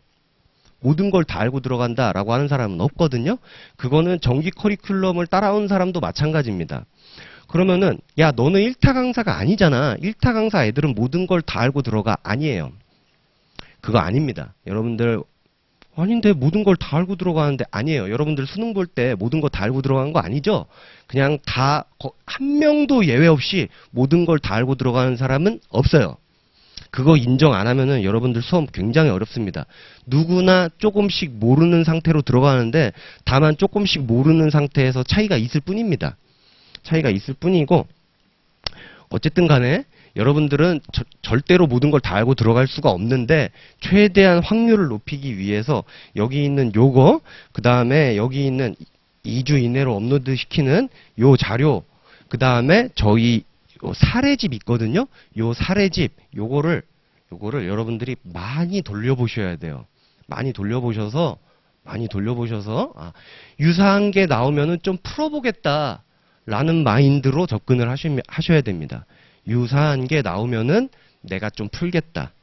모든 걸 다 알고 들어간다라고 하는 사람은 없거든요. 그거는 정기 커리큘럼을 따라온 사람도 마찬가지입니다. 그러면은 야, 너는 1타 강사가 아니잖아. 1타 강사 애들은 모든 걸 다 알고 들어가. 아니에요. 그거 아닙니다. 여러분들 아닌데 모든 걸 다 알고 들어가는데 아니에요. 여러분들 수능 볼 때 모든 거 다 알고 들어가는 거 아니죠? 그냥 한 명도 예외 없이 모든 걸 다 알고 들어가는 사람은 없어요. 그거 인정 안 하면은 여러분들 수험 굉장히 어렵습니다. 누구나 조금씩 모르는 상태로 들어가는데 다만 조금씩 모르는 상태에서 차이가 있을 뿐입니다. 차이가 있을 뿐이고 어쨌든 간에 여러분들은 절대로 모든 걸 다 알고 들어갈 수가 없는데 최대한 확률을 높이기 위해서 여기 있는 요거, 그 다음에 여기 있는 2주 이내로 업로드 시키는 요 자료, 그 다음에 저희 요 사례집 있거든요. 요 사례집, 요거를 여러분들이 많이 돌려보셔야 돼요. 많이 돌려보셔서 유사한 게 나오면은 좀 풀어보겠다라는 마인드로 접근을 하셔야 됩니다. 유사한 게 나오면은 내가 좀 풀겠다.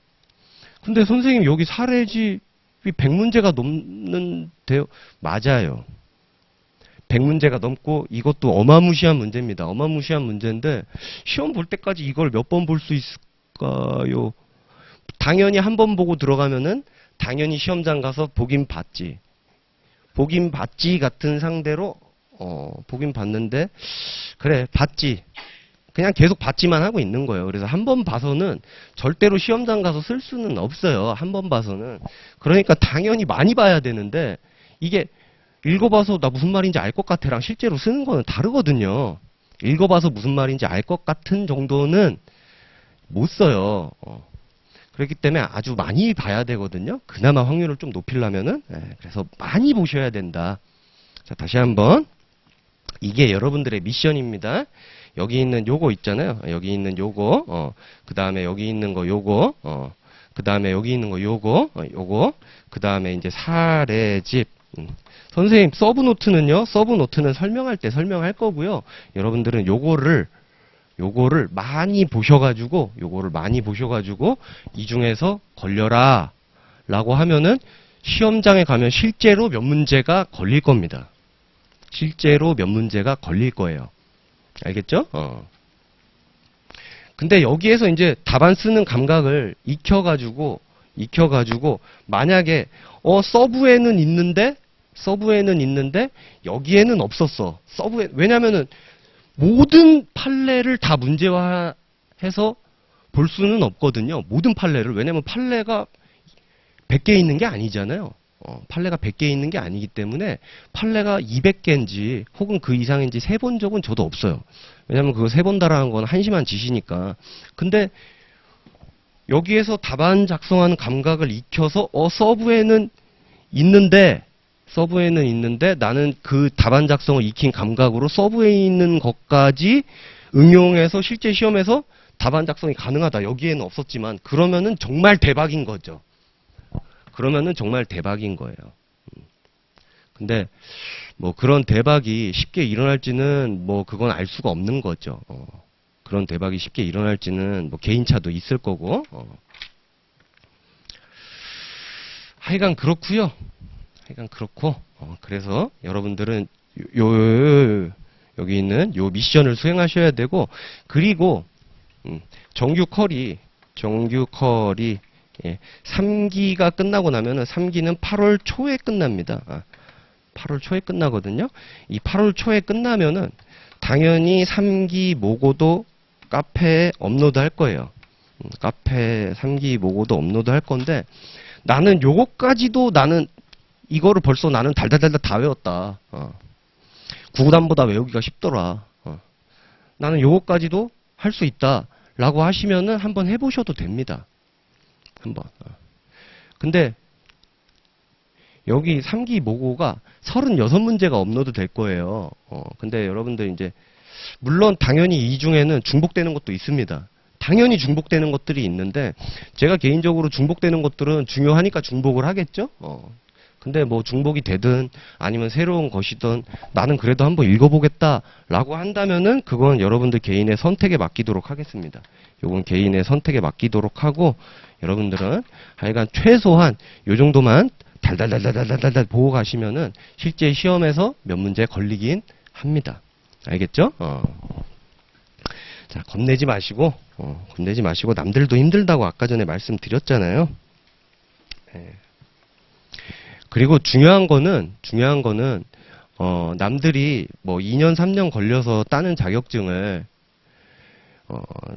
근데 선생님 여기 사례집이 100문제가 넘는데요? 맞아요. 100문제가 넘고 이것도 어마무시한 문제입니다. 어마무시한 문제인데 시험 볼 때까지 이걸 몇 번 볼 수 있을까요? 당연히 한 번 보고 들어가면은 당연히 시험장 가서 보긴 봤지. 보긴 봤지 같은 상대로 보긴 봤는데 그래 봤지. 그냥 계속 봤지만 하고 있는 거예요. 그래서 한 번 봐서는 절대로 시험장 가서 쓸 수는 없어요. 한 번 봐서는. 그러니까 당연히 많이 봐야 되는데 이게 읽어봐서 나 무슨 말인지 알 것 같아랑 실제로 쓰는 거는 다르거든요. 읽어봐서 무슨 말인지 알 것 같은 정도는 못 써요. 그렇기 때문에 아주 많이 봐야 되거든요. 그나마 확률을 좀 높이려면은. 그래서 많이 보셔야 된다. 자, 다시 한번. 이게 여러분들의 미션입니다. 여기 있는 요거 있잖아요. 여기 있는 요거, 그 다음에 여기 있는 거 요거, 그 다음에 여기 있는 거 요거, 요거, 그 다음에 이제 사례집. 선생님, 서브노트는요, 서브노트는 설명할 때 설명할 거고요. 여러분들은 요거를 많이 보셔가지고, 이 중에서 걸려라. 라고 하면은, 시험장에 가면 실제로 몇 문제가 걸릴 겁니다. 실제로 몇 문제가 걸릴 거예요. 알겠죠? 근데 여기에서 이제 답안 쓰는 감각을 익혀가지고, 만약에, 서브에는 있는데, 여기에는 없었어. 왜냐면은, 모든 판례를 다 문제화해서 볼 수는 없거든요. 모든 판례를. 왜냐면 판례가 100개 있는 게 아니잖아요. 판례가 100개 있는 게 아니기 때문에 판례가 200개인지 혹은 그 이상인지 세본 적은 저도 없어요. 왜냐면 그거 세본다라는 건 한심한 짓이니까. 근데 여기에서 답안 작성하는 감각을 익혀서 서브에는 있는데 나는 그 답안 작성을 익힌 감각으로 서브에 있는 것까지 응용해서 실제 시험에서 답안 작성이 가능하다. 여기에는 없었지만 그러면은 정말 대박인 거죠. 그러면은 정말 대박인 거예요. 근데 뭐 그런 대박이 쉽게 일어날지는 뭐 그건 알 수가 없는 거죠. 그런 대박이 쉽게 일어날지는 뭐 개인차도 있을 거고. 하여간 그렇고요. 그래서 여러분들은 여기 있는 요 미션을 수행하셔야 되고, 그리고 정규 컬이 3기가 끝나고 나면은 3기는 8월 초에 끝납니다. 8월 초에 끝나거든요. 이 8월 초에 끝나면은 당연히 3기 모고도 카페에 업로드 할 거예요. 카페 3기 모고도 업로드 할 건데, 나는 요거까지도 이거를 벌써 나는 달달달달 다 외웠다. 구구단보다 외우기가 쉽더라. 나는 요거까지도 할 수 있다. 라고 하시면은 한번 해보셔도 됩니다. 한번. 근데 여기 3기 모고가 36문제가 업로드 될 거예요. 근데 여러분들 이제 물론 당연히 이 중에는 중복되는 것도 있습니다. 당연히 중복되는 것들이 있는데 제가 개인적으로 중복되는 것들은 중요하니까 중복을 하겠죠. 근데 뭐 중복이 되든 아니면 새로운 것이든 나는 그래도 한번 읽어보겠다라고 한다면은 그건 여러분들 개인의 선택에 맡기도록 하겠습니다. 요건 개인의 선택에 맡기도록 하고, 여러분들은 하여간 최소한 요 정도만 달달달달달달달 보고 가시면은 실제 시험에서 몇 문제 걸리긴 합니다. 알겠죠? 자, 겁내지 마시고 남들도 힘들다고 아까 전에 말씀드렸잖아요. 네. 그리고 중요한 거는 남들이 뭐 2년 3년 걸려서 따는 자격증을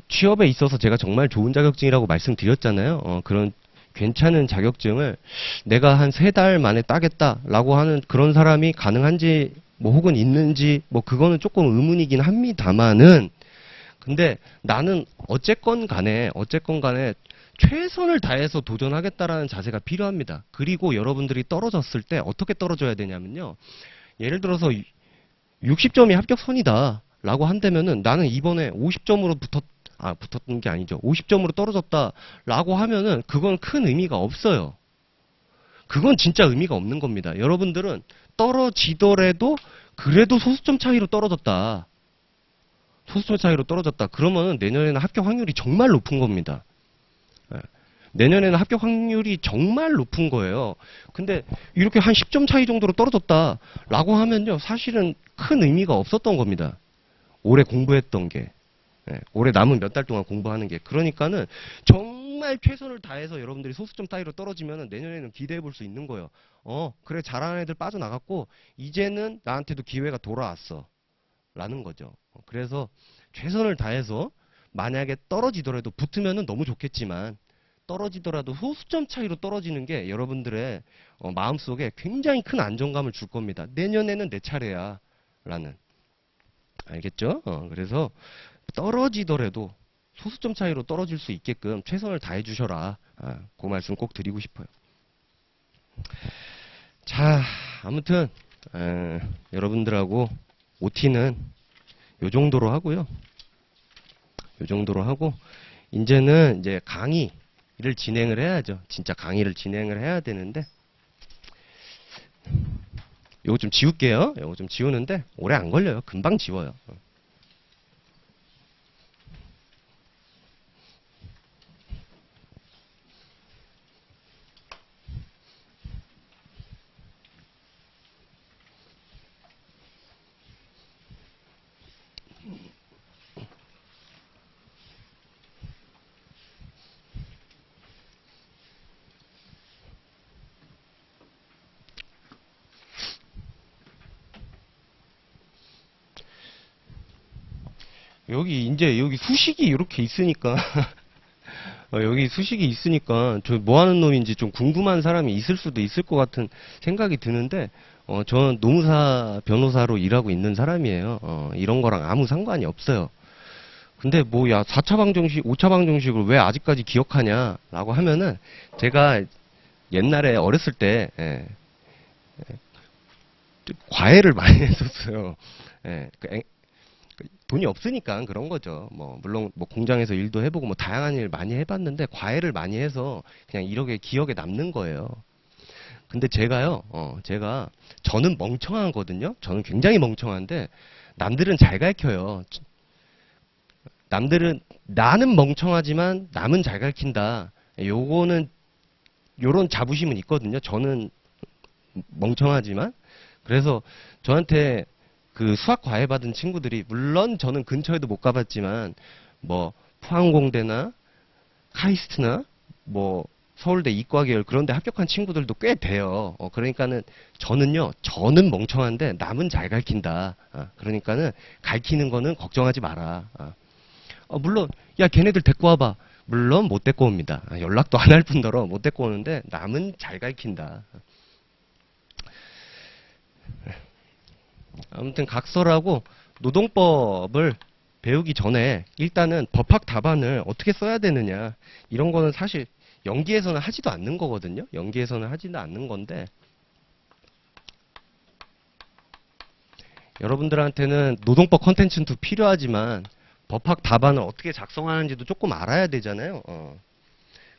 취업에 있어서 제가 정말 좋은 자격증이라고 말씀드렸잖아요. 그런 괜찮은 자격증을 내가 한 3달 만에 따겠다라고 하는 그런 사람이 가능한지 뭐 혹은 있는지 뭐 그거는 조금 의문이긴 합니다만은, 근데 나는 어쨌건 간에 최선을 다해서 도전하겠다라는 자세가 필요합니다. 그리고 여러분들이 떨어졌을 때 어떻게 떨어져야 되냐면요. 예를 들어서 60점이 합격선이다 라고 한다면은 나는 이번에 50점으로 붙었던 게 아니죠. 50점으로 떨어졌다 라고 하면은 그건 큰 의미가 없어요. 그건 진짜 의미가 없는 겁니다. 여러분들은 떨어지더라도 그래도 소수점 차이로 떨어졌다. 소수점 차이로 떨어졌다. 그러면은 내년에는 합격 확률이 정말 높은 겁니다. 예. 내년에는 합격 확률이 정말 높은 거예요. 근데 이렇게 한 10점 차이 정도로 떨어졌다라고 하면요. 사실은 큰 의미가 없었던 겁니다. 올해 공부했던 게. 예. 올해 남은 몇 달 동안 공부하는 게. 그러니까는 정말 최선을 다해서 여러분들이 소수점 따위로 떨어지면은 내년에는 기대해 볼 수 있는 거예요. 그래 잘하는 애들 빠져나갔고 이제는 나한테도 기회가 돌아왔어. 라는 거죠. 그래서 최선을 다해서 만약에 떨어지더라도 붙으면은 너무 좋겠지만 떨어지더라도 소수점 차이로 떨어지는 게 여러분들의 마음속에 굉장히 큰 안정감을 줄 겁니다. 내년에는 내 차례야 라는. 알겠죠? 그래서 떨어지더라도 소수점 차이로 떨어질 수 있게끔 최선을 다해 주셔라. 그 말씀 꼭 드리고 싶어요. 자, 아무튼 여러분들하고 OT는 요 정도로 하고요. 요 정도로 하고 이제는 이제 강의를 진행을 해야죠. 진짜 강의를 진행을 해야 되는데 요거 좀 지울게요. 요거 좀 지우는데 오래 안 걸려요. 금방 지워요. 여기 수식이 이렇게 있으니까 여기 수식이 있으니까 저 뭐 하는 놈인지 좀 궁금한 사람이 있을 수도 있을 것 같은 생각이 드는데 저는 노무사 변호사로 일하고 있는 사람이에요. 이런 거랑 아무 상관이 없어요. 근데 뭐 야 4차 방정식, 5차 방정식을 왜 아직까지 기억하냐라고 하면은 제가 옛날에 어렸을 때 과외를 많이 했었어요. 돈이 없으니까 그런 거죠. 뭐 물론 뭐 공장에서 일도 해보고 뭐 다양한 일 많이 해봤는데 과외를 많이 해서 그냥 이렇게 기억에 남는 거예요. 근데 제가요, 저는 멍청하거든요. 저는 굉장히 멍청한데 남들은 잘 가르쳐요. 나는 멍청하지만 남은 잘 가르친다. 요거는 요런 자부심은 있거든요. 저는 멍청하지만 그래서 저한테 그 수학 과외 받은 친구들이 물론 저는 근처에도 못 가봤지만 뭐 포항공대나 카이스트나 뭐 서울대 이과계열 그런데 합격한 친구들도 꽤 돼요. 그러니까는 저는 멍청한데 남은 잘 가르친다. 그러니까는 가르치는 거는 걱정하지 마라. 물론 야 걔네들 데리고 와봐. 물론 못 데리고 옵니다. 연락도 안 할 뿐더러 못 데리고 오는데 남은 잘 가르친다. 아무튼 각설하고 노동법을 배우기 전에 일단은 법학 답안을 어떻게 써야 되느냐 이런 거는 사실 연기에서는 하지도 않는 거거든요. 연기에서는 하지도 않는 건데 여러분들한테는 노동법 컨텐츠도 필요하지만 법학 답안을 어떻게 작성하는지도 조금 알아야 되잖아요.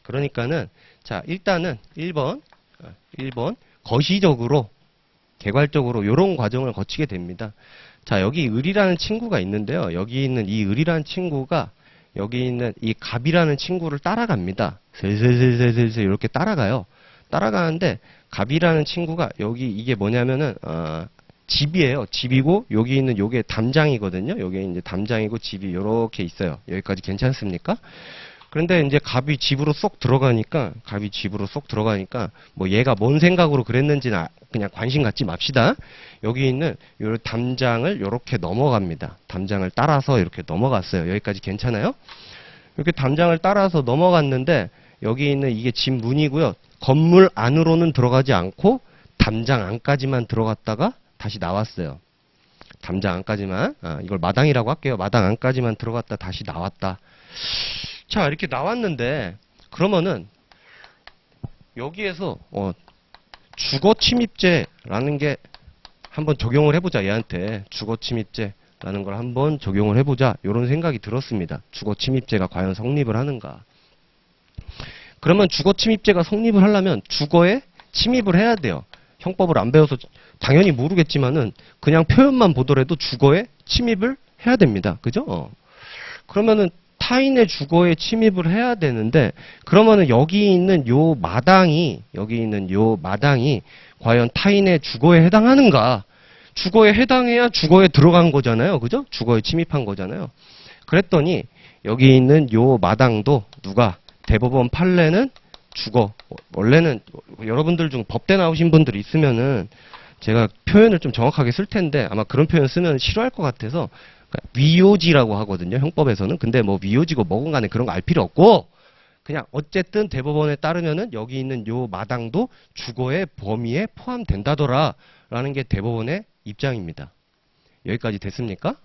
그러니까는 자 일단은 1번 거시적으로 개괄적으로 이런 과정을 거치게 됩니다. 자, 여기 을이라는 친구가 있는데요. 여기 있는 이 을이라는 친구가 여기 있는 이 갑이라는 친구를 따라갑니다. 슬슬슬슬슬 이렇게 따라가요. 따라가는데 갑이라는 친구가 여기 이게 뭐냐면은 집이에요. 집이고 여기 있는 요게 담장이거든요. 요게 이제 담장이고 집이 요렇게 있어요. 여기까지 괜찮습니까? 그런데 이제 갑이 집으로 쏙 들어가니까 뭐 얘가 뭔 생각으로 그랬는지는 그냥 관심 갖지 맙시다. 여기 있는 요 담장을 요렇게 넘어갑니다. 담장을 따라서 이렇게 넘어갔어요. 여기까지 괜찮아요? 이렇게 담장을 따라서 넘어갔는데 여기 있는 이게 집 문이고요. 건물 안으로는 들어가지 않고 담장 안까지만 들어갔다가 다시 나왔어요. 담장 안까지만, 이걸 마당이라고 할게요. 마당 안까지만 들어갔다 다시 나왔다. 자, 이렇게 나왔는데, 그러면은, 여기에서, 주거 침입죄라는 게 한번 적용을 해보자. 얘한테. 주거 침입죄라는 걸 한번 적용을 해보자. 이런 생각이 들었습니다. 주거 침입죄가 과연 성립을 하는가. 그러면 주거 침입죄가 성립을 하려면 주거에 침입을 해야 돼요. 형법을 안 배워서 당연히 모르겠지만은 그냥 표현만 보더라도 주거에 침입을 해야 됩니다. 그죠? 그러면은 타인의 주거에 침입을 해야 되는데, 그러면은 여기 있는 요 마당이 과연 타인의 주거에 해당하는가? 주거에 해당해야 주거에 들어간 거잖아요. 그죠? 주거에 침입한 거잖아요. 그랬더니 여기 있는 요 마당도 누가 대법원 판례는 주거. 원래는 여러분들 중 법대 나오신 분들이 있으면은 제가 표현을 좀 정확하게 쓸 텐데 아마 그런 표현 쓰면 싫어할 것 같아서 위요지라고 하거든요. 형법에서는. 근데 뭐 위요지고 뭐건 간에 그런 거 알 필요 없고 그냥 어쨌든 대법원에 따르면은 여기 있는 요 마당도 주거의 범위에 포함된다더라 라는 게 대법원의 입장입니다. 여기까지 됐습니까?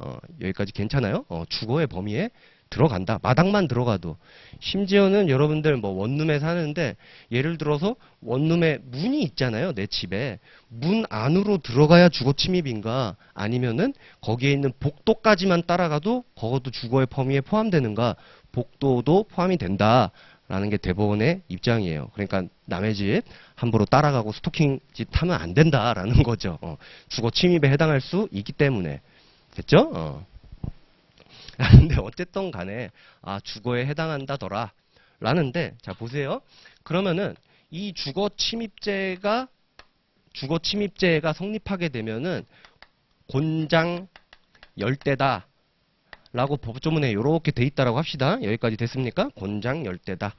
여기까지 괜찮아요? 주거의 범위에 들어간다. 마당만 들어가도. 심지어는 여러분들 뭐 원룸에 사는데 예를 들어서 원룸에 문이 있잖아요. 내 집에. 문 안으로 들어가야 주거 침입인가? 아니면은 거기에 있는 복도까지만 따라가도 그것도 주거의 범위에 포함되는가? 복도도 포함이 된다. 라는 게 대법원의 입장이에요. 그러니까 남의 집 함부로 따라가고 스토킹 짓 하면 안 된다라는 거죠. 주거 침입에 해당할 수 있기 때문에. 됐죠? 근데 어쨌든 간에 주거에 해당한다더라 라는데, 자 보세요. 그러면은 이 주거 침입죄가 성립하게 되면은 곤장 열대다 라고 법조문에 이렇게 돼 있다라고 합시다. 여기까지 됐습니까? 곤장 열대다.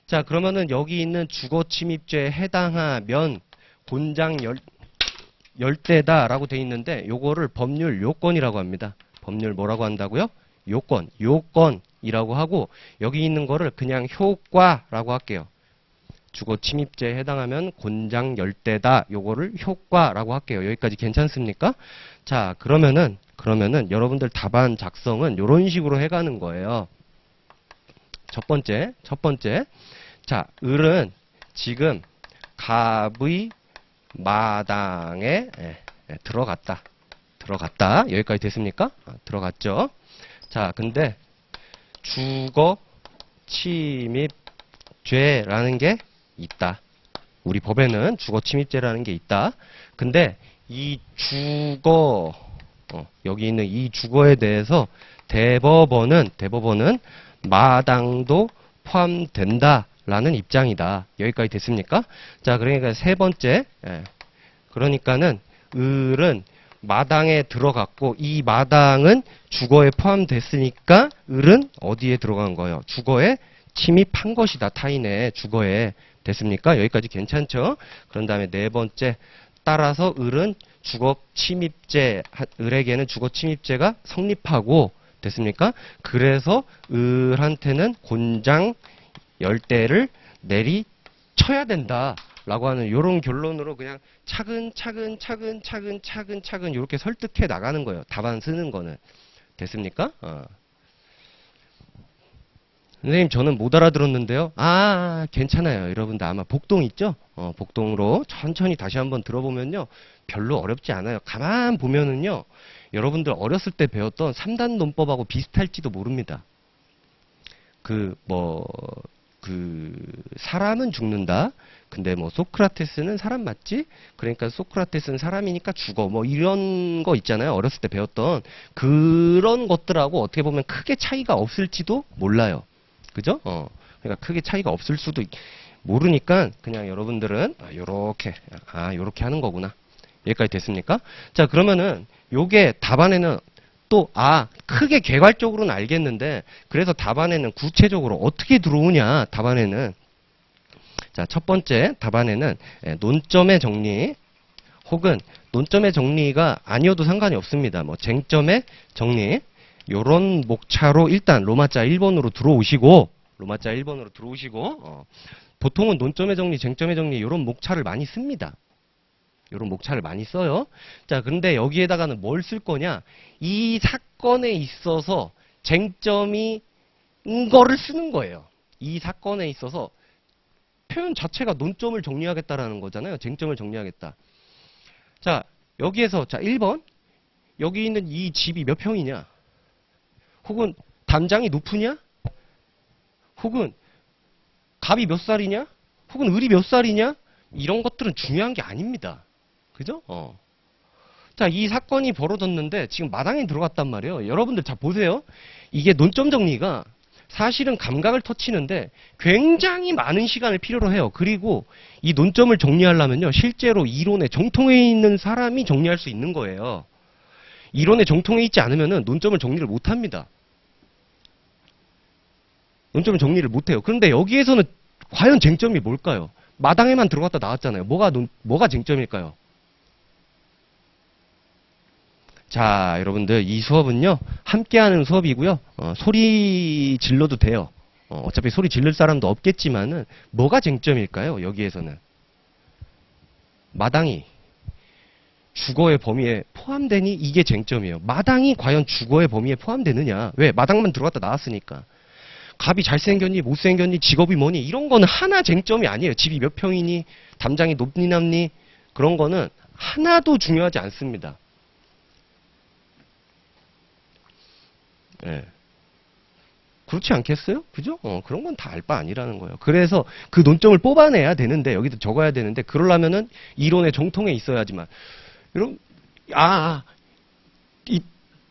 자, 그러면은 여기 있는 주거 침입죄에 해당하면 곤장 열대다라고 돼 있는데 요거를 법률 요건이라고 합니다. 법률 뭐라고 한다고요? 요건이라고 하고 여기 있는 거를 그냥 효과라고 할게요. 주거 침입죄에 해당하면 곤장 열대다. 요거를 효과라고 할게요. 여기까지 괜찮습니까? 자, 그러면은 여러분들 답안 작성은 이런 식으로 해가는 거예요. 첫 번째. 자, 을은 지금 갑의 마당에 들어갔다. 여기까지 됐습니까? 들어갔죠? 자, 근데 주거 침입죄라는 게 있다. 우리 법에는 주거 침입죄라는 게 있다. 근데 이 주거 여기 있는 이 주거에 대해서 대법원은 마당도 포함된다라는 입장이다. 여기까지 됐습니까? 자, 그러니까 세 번째. 그러니까는 을은 마당에 들어갔고 이 마당은 주거에 포함됐으니까 을은 어디에 들어간 거예요? 주거에 침입한 것이다. 타인의 주거에. 됐습니까? 여기까지 괜찮죠? 그런 다음에 네 번째. 따라서 을은 을에게는 주거 침입죄가 성립하고, 됐습니까? 그래서 을한테는 곤장 열대를 내리쳐야 된다라고 하는 이런 결론으로 그냥 차근차근 이렇게 설득해 나가는 거예요. 답안 쓰는 거는. 됐습니까? 선생님, 저는 못 알아들었는데요. 괜찮아요. 여러분들 아마 복동 있죠? 복동으로 천천히 다시 한번 들어보면요. 별로 어렵지 않아요. 가만 보면은요. 여러분들 어렸을 때 배웠던 3단 논법하고 비슷할지도 모릅니다. 사람은 죽는다. 근데 소크라테스는 사람 맞지? 그러니까 소크라테스는 사람이니까 죽어. 이런 거 있잖아요. 어렸을 때 배웠던 그런 것들하고 어떻게 보면 크게 차이가 없을지도 몰라요. 그죠? 그러니까 크게 차이가 없을 수도 모르니까 그냥 여러분들은 요렇게 하는 거구나. 여기까지 됐습니까? 자, 그러면은 요게 답안에는 또 크게 개괄적으로는 알겠는데 그래서 답안에는 구체적으로 어떻게 들어오냐. 답안에는 자, 첫 번째 답안에는 논점의 정리 혹은 논점의 정리가 아니어도 상관이 없습니다. 쟁점의 정리 요런 목차로 일단 로마자 1번으로 들어오시고 보통은 논점의 정리, 쟁점의 정리 요런 목차를 많이 씁니다. 이런 목차를 많이 써요. 자, 그런데 여기에다가는 뭘 쓸 거냐? 이 사건에 있어서 쟁점이 인 거를 쓰는 거예요. 이 사건에 있어서 표현 자체가 논점을 정리하겠다라는 거잖아요. 쟁점을 정리하겠다. 자, 여기에서 자, 1번. 여기 있는 이 집이 몇 평이냐? 혹은 단장이 높으냐? 혹은 갑이 몇 살이냐? 혹은 을이 몇 살이냐? 이런 것들은 중요한 게 아닙니다. 그죠? 자, 이 사건이 벌어졌는데 지금 마당에 들어갔단 말이에요. 여러분들 자 보세요. 이게 논점 정리가 사실은 감각을 터치는데 굉장히 많은 시간을 필요로 해요. 그리고 이 논점을 정리하려면요. 실제로 이론에 정통해 있는 사람이 정리할 수 있는 거예요. 이론에 정통해 있지 않으면은 논점을 정리를 못 합니다. 논점을 정리를 못 해요. 그런데 여기에서는 과연 쟁점이 뭘까요? 마당에만 들어갔다 나왔잖아요. 뭐가 쟁점일까요? 자, 여러분들 이 수업은요. 함께하는 수업이고요. 소리 질러도 돼요. 어차피 소리 질를 사람도 없겠지만은 뭐가 쟁점일까요? 여기에서는 마당이 주거의 범위에 포함되니 이게 쟁점이에요. 마당이 과연 주거의 범위에 포함되느냐? 왜? 마당만 들어갔다 나왔으니까. 갑이 잘생겼니 못생겼니 직업이 뭐니 이런 거는 하나 쟁점이 아니에요. 집이 몇 평이니 담장이 높니 낮니 그런 거는 하나도 중요하지 않습니다. 예. 그렇지 않겠어요? 그죠? 그런 건 다 알 바 아니라는 거예요. 그래서 그 논점을 뽑아내야 되는데 여기도 적어야 되는데 그러려면은 이론의 정통에 있어야지만 이런 이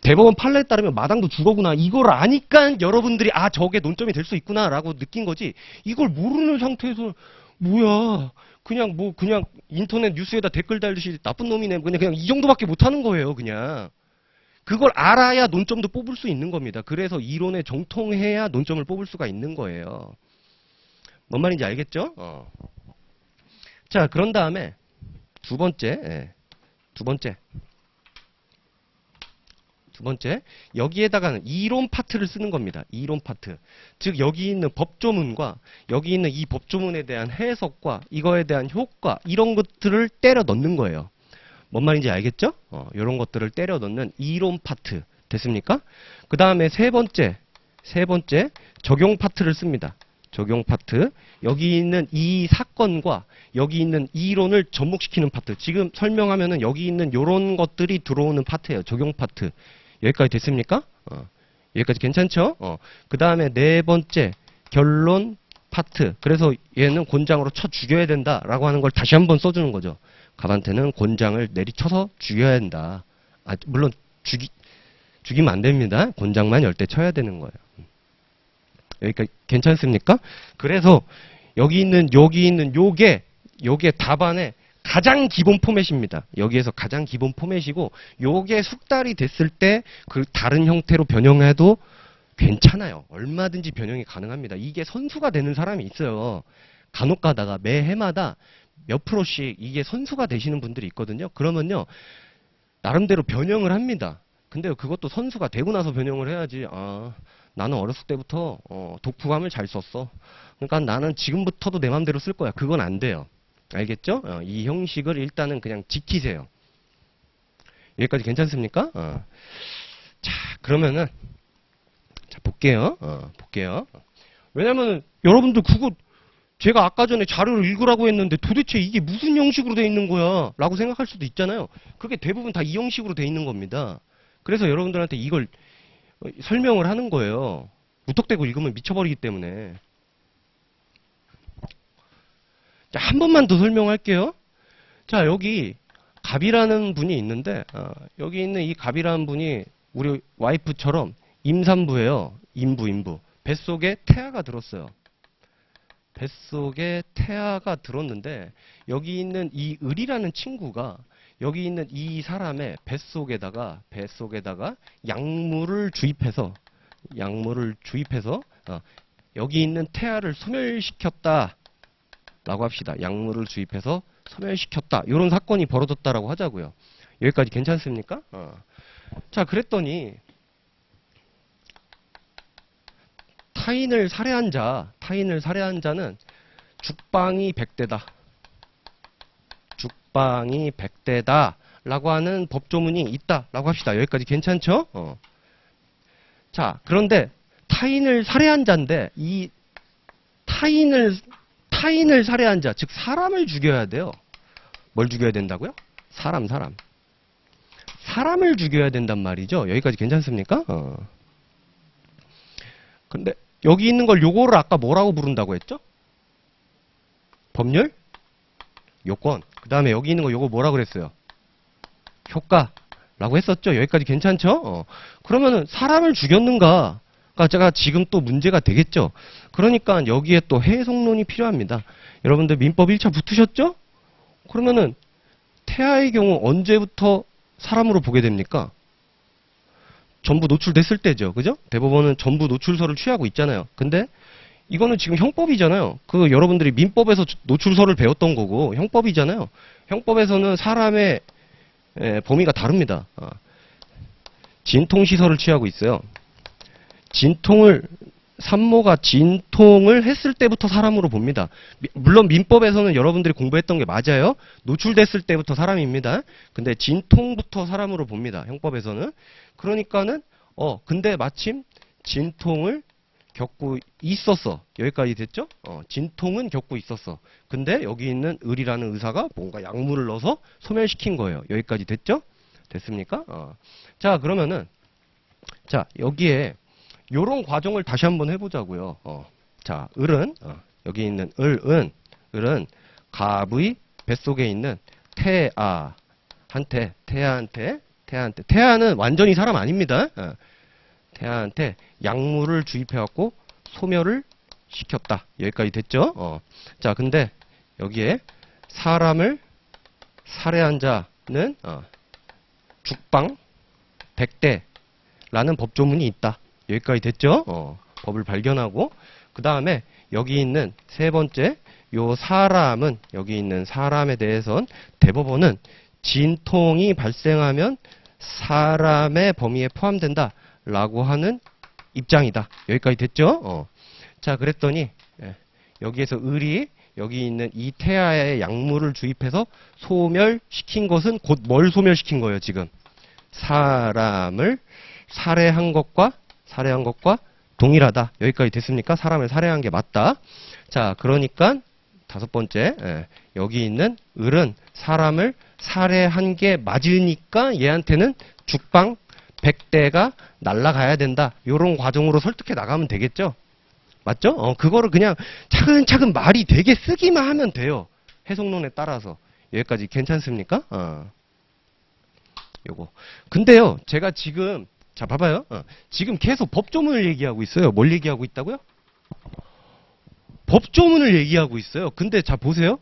대법원 판례에 따르면 마당도 주거구나. 이걸 아니까 여러분들이 저게 논점이 될 수 있구나라고 느낀 거지. 이걸 모르는 상태에서 뭐야? 그냥 인터넷 뉴스에다 댓글 달듯이 나쁜 놈이네. 그냥 이 정도밖에 못 하는 거예요, 그냥. 그걸 알아야 논점도 뽑을 수 있는 겁니다. 그래서 이론에 정통해야 논점을 뽑을 수가 있는 거예요. 뭔 말인지 알겠죠? 자, 그런 다음에 두 번째. 여기에다가는 이론 파트를 쓰는 겁니다. 이론 파트. 즉 여기 있는 법조문과 여기 있는 이 법조문에 대한 해석과 이거에 대한 효과 이런 것들을 때려 넣는 거예요. 뭔 말인지 알겠죠? 이런 것들을 때려 넣는 이론 파트. 됐습니까? 그 다음에 세 번째 적용 파트를 씁니다. 적용 파트. 여기 있는 이 사건과 여기 있는 이론을 접목시키는 파트. 지금 설명하면은 여기 있는 이런 것들이 들어오는 파트예요. 적용 파트. 여기까지 됐습니까? 여기까지 괜찮죠? 그 다음에 네 번째 결론 파트. 그래서 얘는 곤장으로 쳐 죽여야 된다라고 하는 걸 다시 한번 써주는 거죠. 갑한테는 곤장을 내리쳐서 죽여야 한다. 물론 죽이면 안 됩니다. 곤장만 열 때 쳐야 되는 거예요. 여기까지 괜찮습니까? 그래서 여기 있는 요게 답안의 가장 기본 포맷입니다. 여기에서 가장 기본 포맷이고 요게 숙달이 됐을 때 그 다른 형태로 변형해도 괜찮아요. 얼마든지 변형이 가능합니다. 이게 선수가 되는 사람이 있어요. 간혹 가다가 매 해마다 몇 프로씩 이게 선수가 되시는 분들이 있거든요. 그러면요. 나름대로 변형을 합니다. 근데 그것도 선수가 되고 나서 변형을 해야지. 나는 어렸을 때부터 독후감을 잘 썼어. 그러니까 나는 지금부터도 내 맘대로 쓸 거야. 그건 안 돼요. 알겠죠? 이 형식을 일단은 그냥 지키세요. 여기까지 괜찮습니까? 자, 그러면은 자, 볼게요. 왜냐면은 여러분들 그거 제가 아까 전에 자료를 읽으라고 했는데 도대체 이게 무슨 형식으로 돼 있는 거야? 라고 생각할 수도 있잖아요. 그게 대부분 다 이 형식으로 돼 있는 겁니다. 그래서 여러분들한테 이걸 설명을 하는 거예요. 무턱대고 읽으면 미쳐버리기 때문에. 자, 한 번만 더 설명할게요. 자, 여기 갑이라는 분이 있는데 여기 있는 이 갑이라는 분이 우리 와이프처럼 임산부예요. 임부. 뱃속에 태아가 들었어요. 뱃속에 태아가 들었는데 여기 있는 이 을이라는 친구가 여기 있는 이 사람의 뱃속에다가 약물을 주입해서 여기 있는 태아를 소멸시켰다 라고 합시다. 약물을 주입해서 소멸시켰다. 이런 사건이 벌어졌다라고 하자고요. 여기까지 괜찮습니까? 자, 그랬더니 타인을 살해한 자는 죽방이 100대다. 죽방이 100대다 라고 하는 법조문이 있다 라고 합시다. 여기까지 괜찮죠? 자, 그런데 타인을 살해한 자인데 이 타인을 살해한 자, 즉 사람을 죽여야 돼요. 뭘 죽여야 된다고요? 사람을 죽여야 된단 말이죠. 여기까지 괜찮습니까? 근데 여기 있는 걸 요거를 아까 뭐라고 부른다고 했죠? 법률? 요건. 그 다음에 여기 있는 거 요거 뭐라고 그랬어요? 효과라고 했었죠. 여기까지 괜찮죠? 그러면은 사람을 죽였는가가 제가 지금 또 문제가 되겠죠. 그러니까 여기에 또 해석론이 필요합니다. 여러분들 민법 1차 붙으셨죠? 그러면은 태아의 경우 언제부터 사람으로 보게 됩니까? 전부 노출됐을 때죠. 그죠? 대법원은 전부 노출서를 취하고 있잖아요. 근데 이거는 지금 형법이잖아요. 그 여러분들이 민법에서 노출서를 배웠던 거고 형법이잖아요. 형법에서는 사람의 범위가 다릅니다. 진통시설을 취하고 있어요. 산모가 진통을 했을 때부터 사람으로 봅니다. 물론 민법에서는 여러분들이 공부했던 게 맞아요. 노출됐을 때부터 사람입니다. 근데 진통부터 사람으로 봅니다. 형법에서는. 그러니까는 근데 마침 진통을 겪고 있었어. 여기까지 됐죠? 진통은 겪고 있었어. 근데 여기 있는 을이라는 의사가 뭔가 약물을 넣어서 소멸시킨 거예요. 여기까지 됐죠? 됐습니까? 자, 그러면은 자, 여기에 요런 과정을 다시 한번 해보자고요. 자, 을은 여기 있는 을은 갑의 뱃속에 있는 태아는 완전히 사람 아닙니다. 태아한테 약물을 주입해갖고 소멸을 시켰다. 여기까지 됐죠? 자, 근데 여기에 사람을 살해한 자는 죽방 100대라는 법조문이 있다. 여기까지 됐죠? 법을 발견하고 그 다음에 여기 있는 세 번째 요 사람은 여기 있는 사람에 대해선 대법원은 진통이 발생하면 사람의 범위에 포함된다 라고 하는 입장이다. 여기까지 됐죠? 자, 그랬더니 여기에서 을이 여기 있는 이 태아의 약물을 주입해서 소멸시킨 것은 곧 뭘 소멸시킨 거예요, 지금? 사람을 살해한 것과 동일하다. 여기까지 됐습니까? 사람을 살해한 게 맞다. 자, 그러니까 다섯 번째, 여기 있는 을은 사람을 살해한 게 맞으니까 얘한테는 죽방 100대가 날라가야 된다. 요런 과정으로 설득해 나가면 되겠죠? 맞죠? 그거를 그냥 차근차근 말이 되게 쓰기만 하면 돼요. 해석론에 따라서. 여기까지 괜찮습니까? 요거. 근데요, 제가 지금, 자, 봐봐요. 지금 계속 법조문을 얘기하고 있어요. 뭘 얘기하고 있다고요? 법조문을 얘기하고 있어요. 근데 자, 보세요.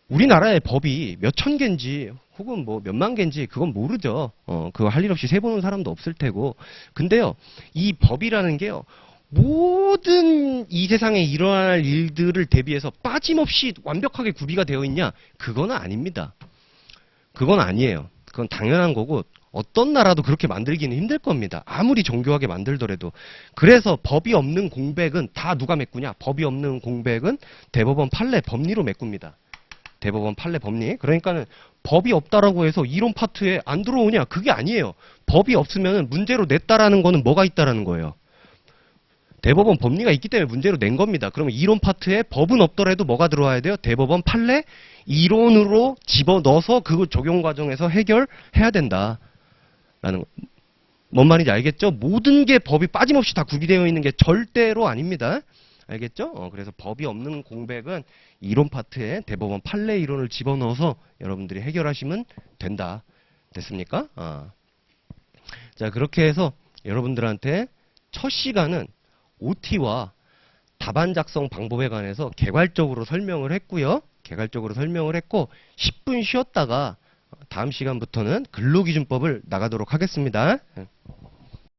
우리나라의 법이 몇 천 개인지 혹은 뭐 몇만 개인지 그건 모르죠. 그거 할 일 없이 세보는 사람도 없을 테고. 근데요, 이 법이라는 게요, 모든 이 세상에 일어날 일들을 대비해서 빠짐없이 완벽하게 구비가 되어 있냐? 그건 아닙니다. 그건 아니에요. 그건 당연한 거고 어떤 나라도 그렇게 만들기는 힘들 겁니다. 아무리 정교하게 만들더라도. 그래서 법이 없는 공백은 다 누가 메꾸냐? 법이 없는 공백은 대법원 판례 법리로 메꿉니다. 대법원 판례 법리. 그러니까는 법이 없다라고 해서 이론 파트에 안 들어오냐? 그게 아니에요. 법이 없으면 문제로 냈다라는 거는 뭐가 있다라는 거예요? 대법원 법리가 있기 때문에 문제로 낸 겁니다. 그러면 이론 파트에 법은 없더라도 뭐가 들어와야 돼요? 대법원 판례 이론으로 집어넣어서 그 적용 과정에서 해결해야 된다. 라는 거. 뭔 말인지 알겠죠? 모든 게 법이 빠짐없이 다 구비되어 있는 게 절대로 아닙니다. 알겠죠? 그래서 법이 없는 공백은 이론 파트에 대법원 판례 이론을 집어넣어서 여러분들이 해결하시면 된다. 됐습니까? 자, 그렇게 해서 여러분들한테 첫 시간은 OT와 답안 작성 방법에 관해서 개괄적으로 설명을 했고요. 개괄적으로 설명을 했고 10분 쉬었다가 다음 시간부터는 근로기준법을 나가도록 하겠습니다.